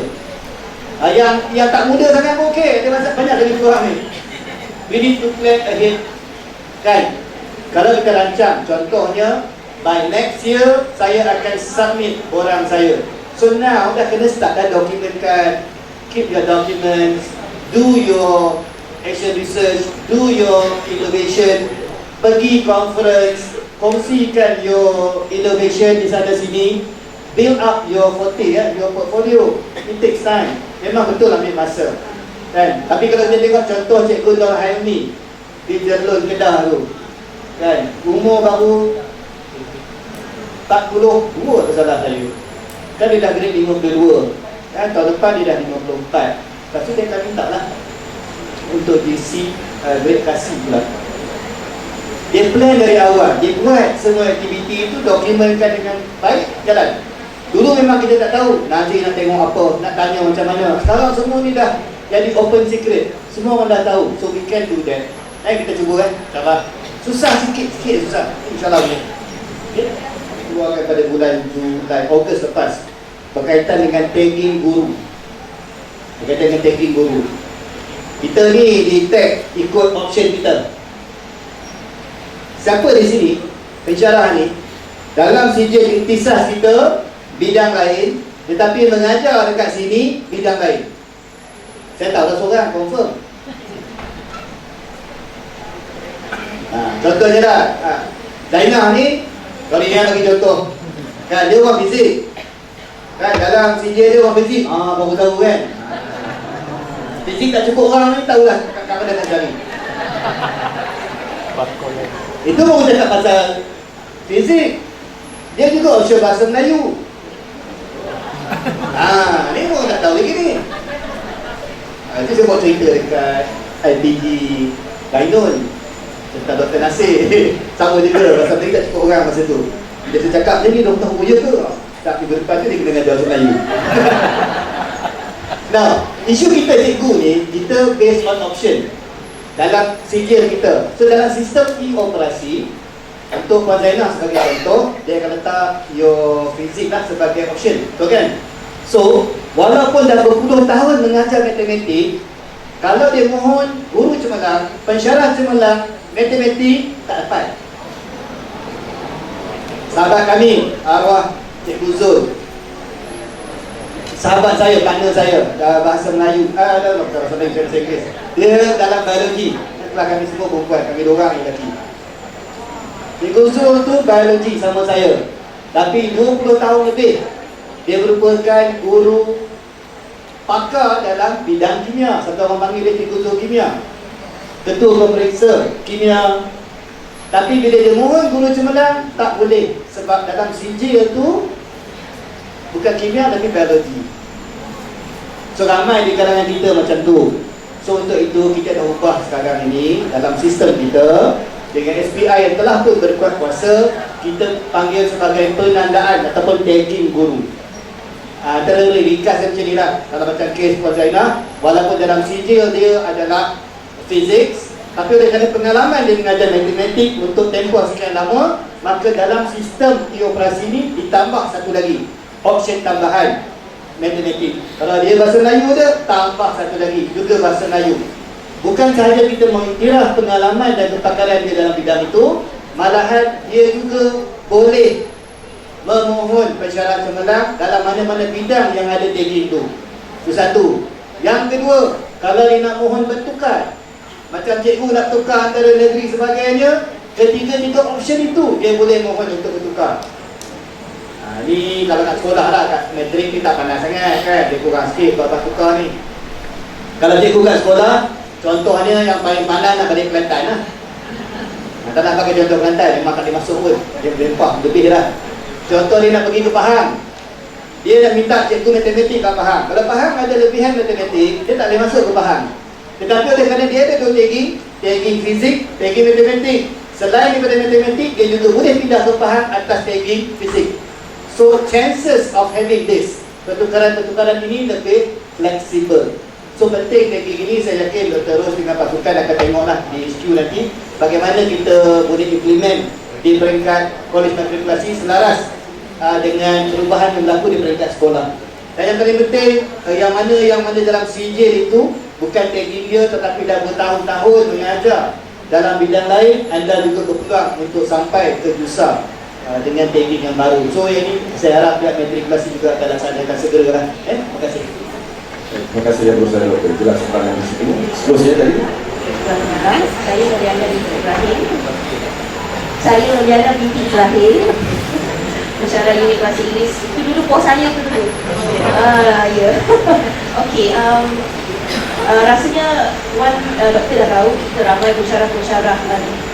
Yang tak muda sangat pun okey, dia banyak lagi kurang ni. We need to plan ahead, kan? Kalau kita rancang, contohnya by next year saya akan submit orang saya. So now dah kena start dah dokumentkan. Keep your documents, do your action research, do your innovation, pergi conference, kongsikan your innovation di sana sini, build up your your portfolio. It takes time. Memang betul ambil masa, kan? Tapi kalau saya tengok contoh Cikgu Nur Haimi di Jerlun Kedah tu, kan, umur baru 42 tak salah saya, kan dia dah grade 52, kan, tahun depan dia dah 54. Lepas tu dia akan minta lah untuk DC grade kasih pula. Dia plan dari awal, dia buat semua aktiviti itu, dokumentkan dengan baik, jalan. Dulu memang kita tak tahu Najib nak tengok apa, nak tanya macam mana. Sekarang semua ni dah jadi open secret, semua orang dah tahu. So we can do that. Kita cuba kan, insyaAllah. Susah sikit susah, insyaAllah boleh. Okay. Keluarkan pada bulan Julai, Ogos lepas, berkaitan dengan tagging guru. Kita ni di tag ikut option kita. Siapa di sini pensyarah ni dalam sijil ikhtisas kita bidang lain, tetapi mengajar dekat sini bidang lain? Saya tahu dah seorang confirm. Contohnya dah, Zainah ni, kalau dia bagi contoh, kan, dia orang fizik, kan, dalam sijil dia orang fizik, baru tahu kan. Fizik tak cukup orang ni, tahulah kat mana nak cari. Itu baru cakap pasal fizik. Dia juga usia bahasa Melayu. Ni orang tak tahu lagi ni. Itu saya buat cerita dekat IPG Gainun tentang Dr. Nasir. Sama juga, pasal dia tak cukup orang masa tu. Dia cakap, dia ni doktor Buya ke? Tak, minggu depan tu dia kena ngajar bahasa Melayu. Now, isu kita cikgu ni, kita based on option dalam sijil kita. So dalam sistem e-operasi, untuk Puan Zainah sebagai contoh, dia akan letak your fizik lah sebagai option, betul kan? So, walaupun dah berpuluh tahun mengajar matematik, kalau dia mohon guru cemerlang, pensyarah cemerlang, matematik, tak dapat. Sahabat kami, arwah Cikgu Zul, sahabat saya, partner saya, bahasa Melayu, bahasa Melayu, bahasa Inggeris, dia dalam biologi. Itulah kami semua perempuan, kami dua orang lelaki. Cikgu Zul tu biologi sama saya, tapi 20 tahun lebih dia merupakan guru pakar dalam bidang kimia. Satu orang panggil dia Cikgu Zul kimia, ketua pemeriksa kimia. Tapi bila dia mohon guru cemerlang, tak boleh, sebab dalam sijil tu bukan kimia tapi biologi. So ramai di kalangan kita macam tu. So untuk itu kita dah ubah sekarang ini dalam sistem kita dengan SPI yang telah pun berkuat kuasa, kita panggil sebagai penandaan ataupun tagging guru. Antara ringkas macam ni lah. Kalau macam kes Puan Zainah, walaupun dalam sijil dia adalah physics, tapi oleh kerana pengalaman dia mengajar matematik untuk tempoh sekian lama, maka dalam sistem e-operasi ni ditambah satu lagi option tambahan, matematik. Kalau dia bahasa Melayu dia, tambah satu lagi juga bahasa Melayu. Bukan sahaja kita mengiktiraf pengalaman dan kepakaran dia dalam bidang itu, malahan dia juga boleh memohon pensyarah cemerlang dalam mana-mana bidang yang ada tagging itu. Itu satu. Yang kedua, kalau dia nak mohon bertukar, macam cikgu nak tukar antara negeri sebagainya, ketiga-tiga option itu dia boleh mohon untuk bertukar. Ni kalau nak sekolah lah, kat matrik ni tak pandai sangat kan, dia kurang sikit kalau tukar ni. Kalau cikgu kat sekolah, contohnya yang paling pandai nak balik Kelantan lah. Tak nak pakai contoh Kelantan, memang tak boleh masuk pun, dia berempah lebih lah. Contoh dia nak pergi ke Pahang, dia nak minta cikgu matematik kat Pahang. Kalau Pahang ada lebihan matematik, dia tak boleh masuk ke Pahang. Tetapi oleh kerana dia ada dua tagging fizik, tagging matematik, selain daripada matematik, dia juga boleh pindah ke Pahang atas tagging fizik. So chances of having this, pertukaran-pertukaran ini lebih fleksibel. So penting tagging ini, saya yakin Dr. Ros dengan pasukan akan tengoklah di HQ nanti bagaimana kita boleh implement di peringkat kolej matrikulasi selaras dengan perubahan yang berlaku di peringkat sekolah. Dan yang paling penting, yang mana dalam sijil itu bukan tagging dia, tetapi dah bertahun-tahun mengajar dalam bidang lain, anda juga berpeluang untuk sampai ke JUSA dengan tagging yang baru. So yang ini saya harap pihak matrikulasi juga akan laksanakan segera lah. Terima kasih. Terima kasih yang berusaha dokter. Jelas soalan di situ. Seterusnya tadi. Saya Nuriana binti Ibrahim. Saya Nuriana binti Ibrahim. Pensyarah unit bahasa Inggeris. Itu dulu pos saya tu dulu. Ya. Okey. Rasanya doktor dah tahu kita ramai pensyarah-pensyarah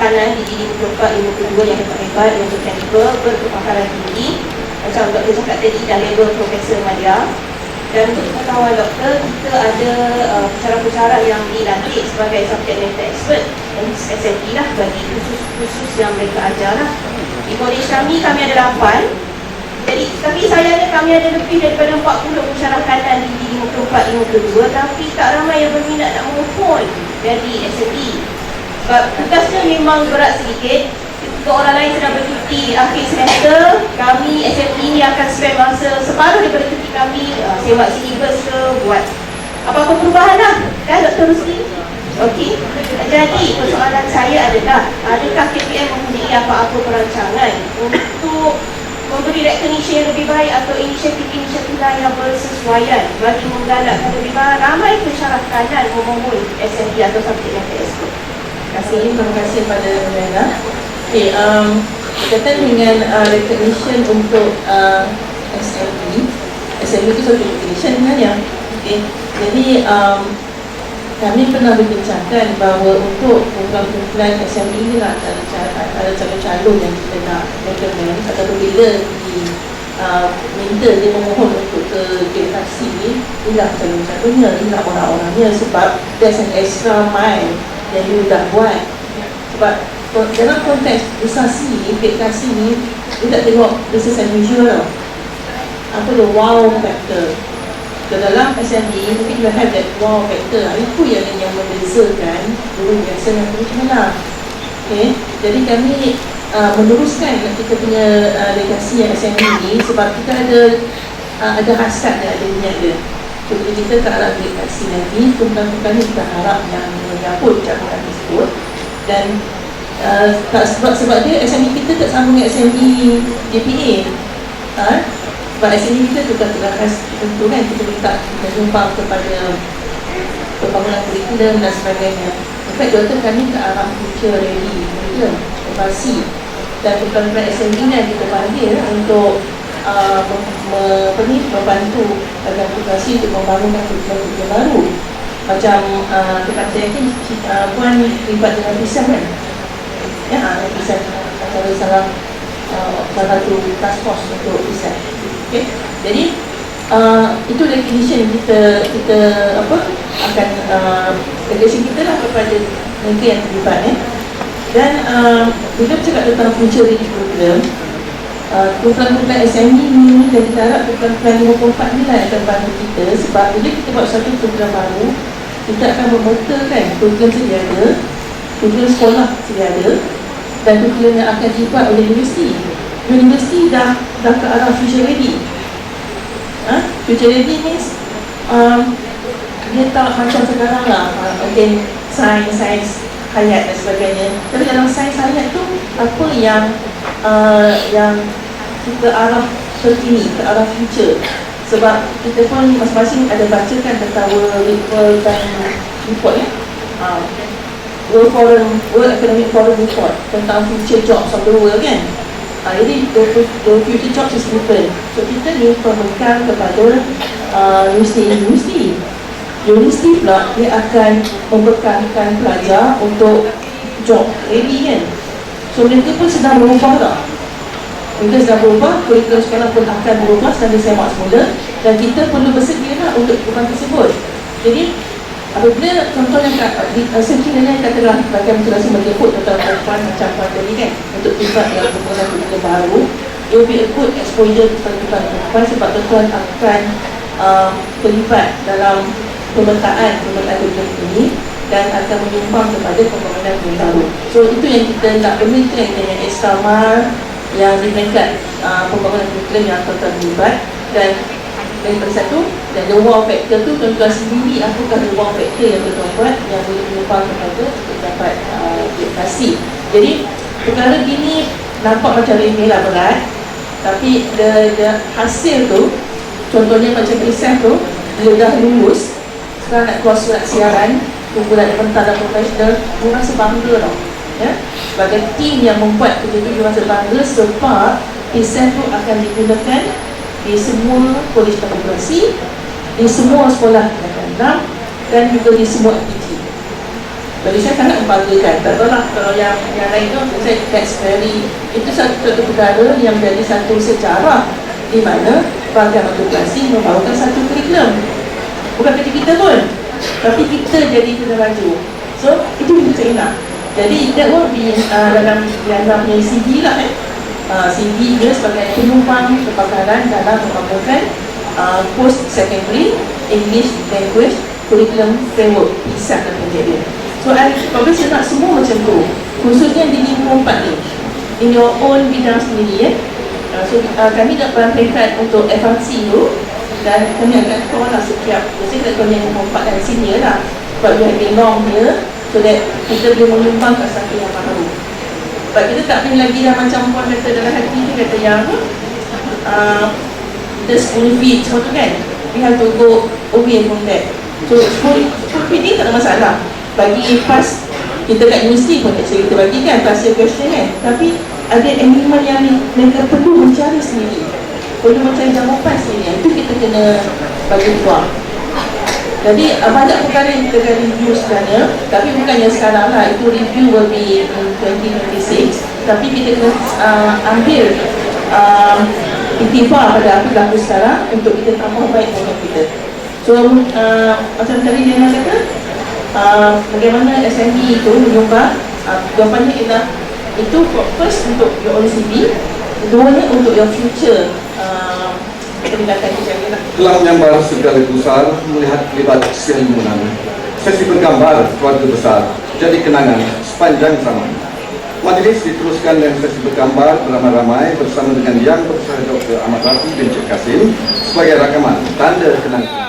kanan di diri 24, 52 yang hebat-hebat, yang berkaliber, berkepakaran tinggi. Macam doktor cakap tadi dah level Profesor Madya. Dan untuk pengetahuan doktor, kita ada pensyarah-pensyarah yang dilantik sebagai subject matter expert, SME lah, bagi khusus yang mereka ajar lah. Di kolej kami ada 8. Jadi, tapi sayangnya kami ada lebih daripada 40 pensyarah kanan di 54, 52, tapi tak ramai yang berminat nak mohon dari SME. Sebab tugasnya memang berat sedikit. Ketika orang lain sedang bercuti akhir semester, kami SME ni akan spend masa separuh daripada cuti kami semak silibus ke, buat apa-apa perubahan lah. Kan Dr. Rusli? Okey. Jadi persoalan saya adalah, adakah KPM mempunyai apa-apa perancangan untuk memberi recognition yang lebih baik atau inisiatif-inisiatif lain yang bersesuaian bagi menggalakkan lebih ramai pensyarah kanan memohon SME atau subjek matter expert? Terima kasih pada Nuriana. Okey, berkaitan dengan recognition untuk SME itu satu recognition kan ya. Okey, jadi kami pernah berbincangkan bahawa untuk kumpulan SME ini nak ada calon-calon yang kita nak recommend atau bila minta dia memohon untuk ke akreditasi ni, inilah calon-calonnya, inilah orang-orangnya, sebab there's an extra mile yang you dah buat. Sebab dalam konteks usasi ni, akreditasi ni, you tak tengok business as usual tau. Apa the wow factor. Dalam SME, mungkin kita have that wow factor. Itu yang membezakan guru biasa dengan guru cemerlang. Okay. Jadi kami meneruskan kita punya legasi yang SME ni sebab kita ada hasrat dan ada niat dia. Jadi kita ke arah legasi nanti, kumpulan-kumpulan ni kita harap yang menyambut cabaran tersebut. Dan sebab dia SME kita tak sama dengan SME JPA. Sebab SME kita tugas-tugas khas tentu kan, kita minta menyumbang kepada pembangunan kurikulum dan sebagainya. In fact, doktor kami ke arah future ready kurikulum, inovasi, dan bukan SME yang kita panggil untuk membantu dalam tugas untuk membangunkan kurikulum baru. Macam kita yakin Puan terlibat dengan PISA kan? Ya, PISA antara salah satu task force untuk PISA. Okay. Jadi itu recognition kita akan recognition kita lah kepada mereka yang terlibat Dan bila bercakap tentang future ready program, kumpulan-kumpulan SME ni dan kita harap kumpulan 54 ni lah yang akan bantu kita. Sebab bila kita buat satu program baru, kita akan memotorkan program sedia ada, program sekolah sedia ada, dan program yang akan dibuat oleh universiti. Universiti dah ke arah future ready. Future ready means dia tak macam sekarang lah, again sains hayat dan sebagainya. Tapi dalam sains hayat tu apa yang kita arah terkini, ke arah future. Sebab kita pun masing-masing ada bacakan tentang World Report World Economic Forum Report tentang future jobs of the world kan. Jadi the future jobs is different. So kita ni pemegang kepada universiti pula dia akan membekalkan pelajar untuk job ready kan. So mereka pun sedang berubah dah. Mereka sedang berubah, kurikulum sekolah pun akan berubah sedang disemak semula. Dan kita perlu bersedia lah untuk perubahan tersebut. Jadi apabila contohnya sekiranya katakanlah bagaimana menjelaskan sebagai kod tentang perempuan macam tadi kan, untuk terlibat dalam pembangunan kurikulum baru, it will be a good exposure kepada perempuan sebab tuan akan terlibat dalam pemetaan kurikulum ini dan akan menyumbang kepada pembangunan kurikulum baru. So itu yang kita nak beri, itu yang extra mile yang di peringkat pembangunan kurikulum yang akan terlibat. Dan daripada satu. Dan the wow factor tu tuan-tuan sendiri, apakah the wow factor yang tuan-tuan buat yang boleh menyumbang kepada untuk dapat edukasi. Jadi perkara gini nampak macam remeh lah, berat, tapi the hasil tu, contohnya macam Krisel tu, dia dah lulus, sekarang nak keluar surat siaran, kumpulan elemental dan profesional, dia rasa bangga tau, ya. Sebagai tim yang membuat kerja tu, dia rasa bangga sebab Krisel tu akan digunakan di semua kolej akuntansi, di semua sekolah rendah dan juga di semua aktiviti. Bagi saya sangat membanggakan. Tak tahu lah kalau yang lain tu, saya that's very, itu satu perkara yang menjadi satu sejarah di mana program akuntansi membawakan satu kurikulum. Bukan kerja kita pun, tapi kita jadi peneraju. So, itu yang saya nak. Jadi, that will be dalam punya CV lah CV dia sebagai penumpang kepakaran dalam membangunkan post-secondary English Language Curriculum Framework, PISA dan penjadi. So, kalau saya nak semua macam tu, khususnya di 54 ni, in your own bidang sendiri, ya. So, kami dapat peringkat untuk FRC tu, dan kami akan call lah setiap, biasanya kita call yang 54 dan senior lah, sebab we have been long here, so that kita boleh menyumbang kat satu yang baru. Sebab kita tak boleh lagi dah macam orang kata dalam hati ni, kata yang the school fee semua tu kan, we have to go away from that. So, school fee ni tak ada masalah. Bagi pas kita kat universiti pun actually kita bagi kan pasal question kan, tapi ada elemen yang mereka perlu mencari sendiri, perlu mencari jawapan sendiri, itu kita kena bagi keluar. Jadi banyak perkara yang kita akan review sebenarnya, tapi bukannya sekarang lah, itu review will be in 2026, tapi kita kena ambil iktibar pada apa berlaku sekarang untuk kita tambah baik dengan kita. So macam tadi dia kata, bagaimana SME itu menyumbang, jawapannya ialah itu first untuk your own CV, keduanya untuk your future peningkatan kerjaya. Telah menyambar segala besar melihat libat keilmuan. Sesi bergambar keluarga besar jadi kenangan sepanjang zaman. Majlis diteruskan dengan sesi bergambar beramai-ramai bersama dengan Yang Bersalah Dr. Ahmad Rafi bin Cik Kasim sebagai rakaman tanda kenangan.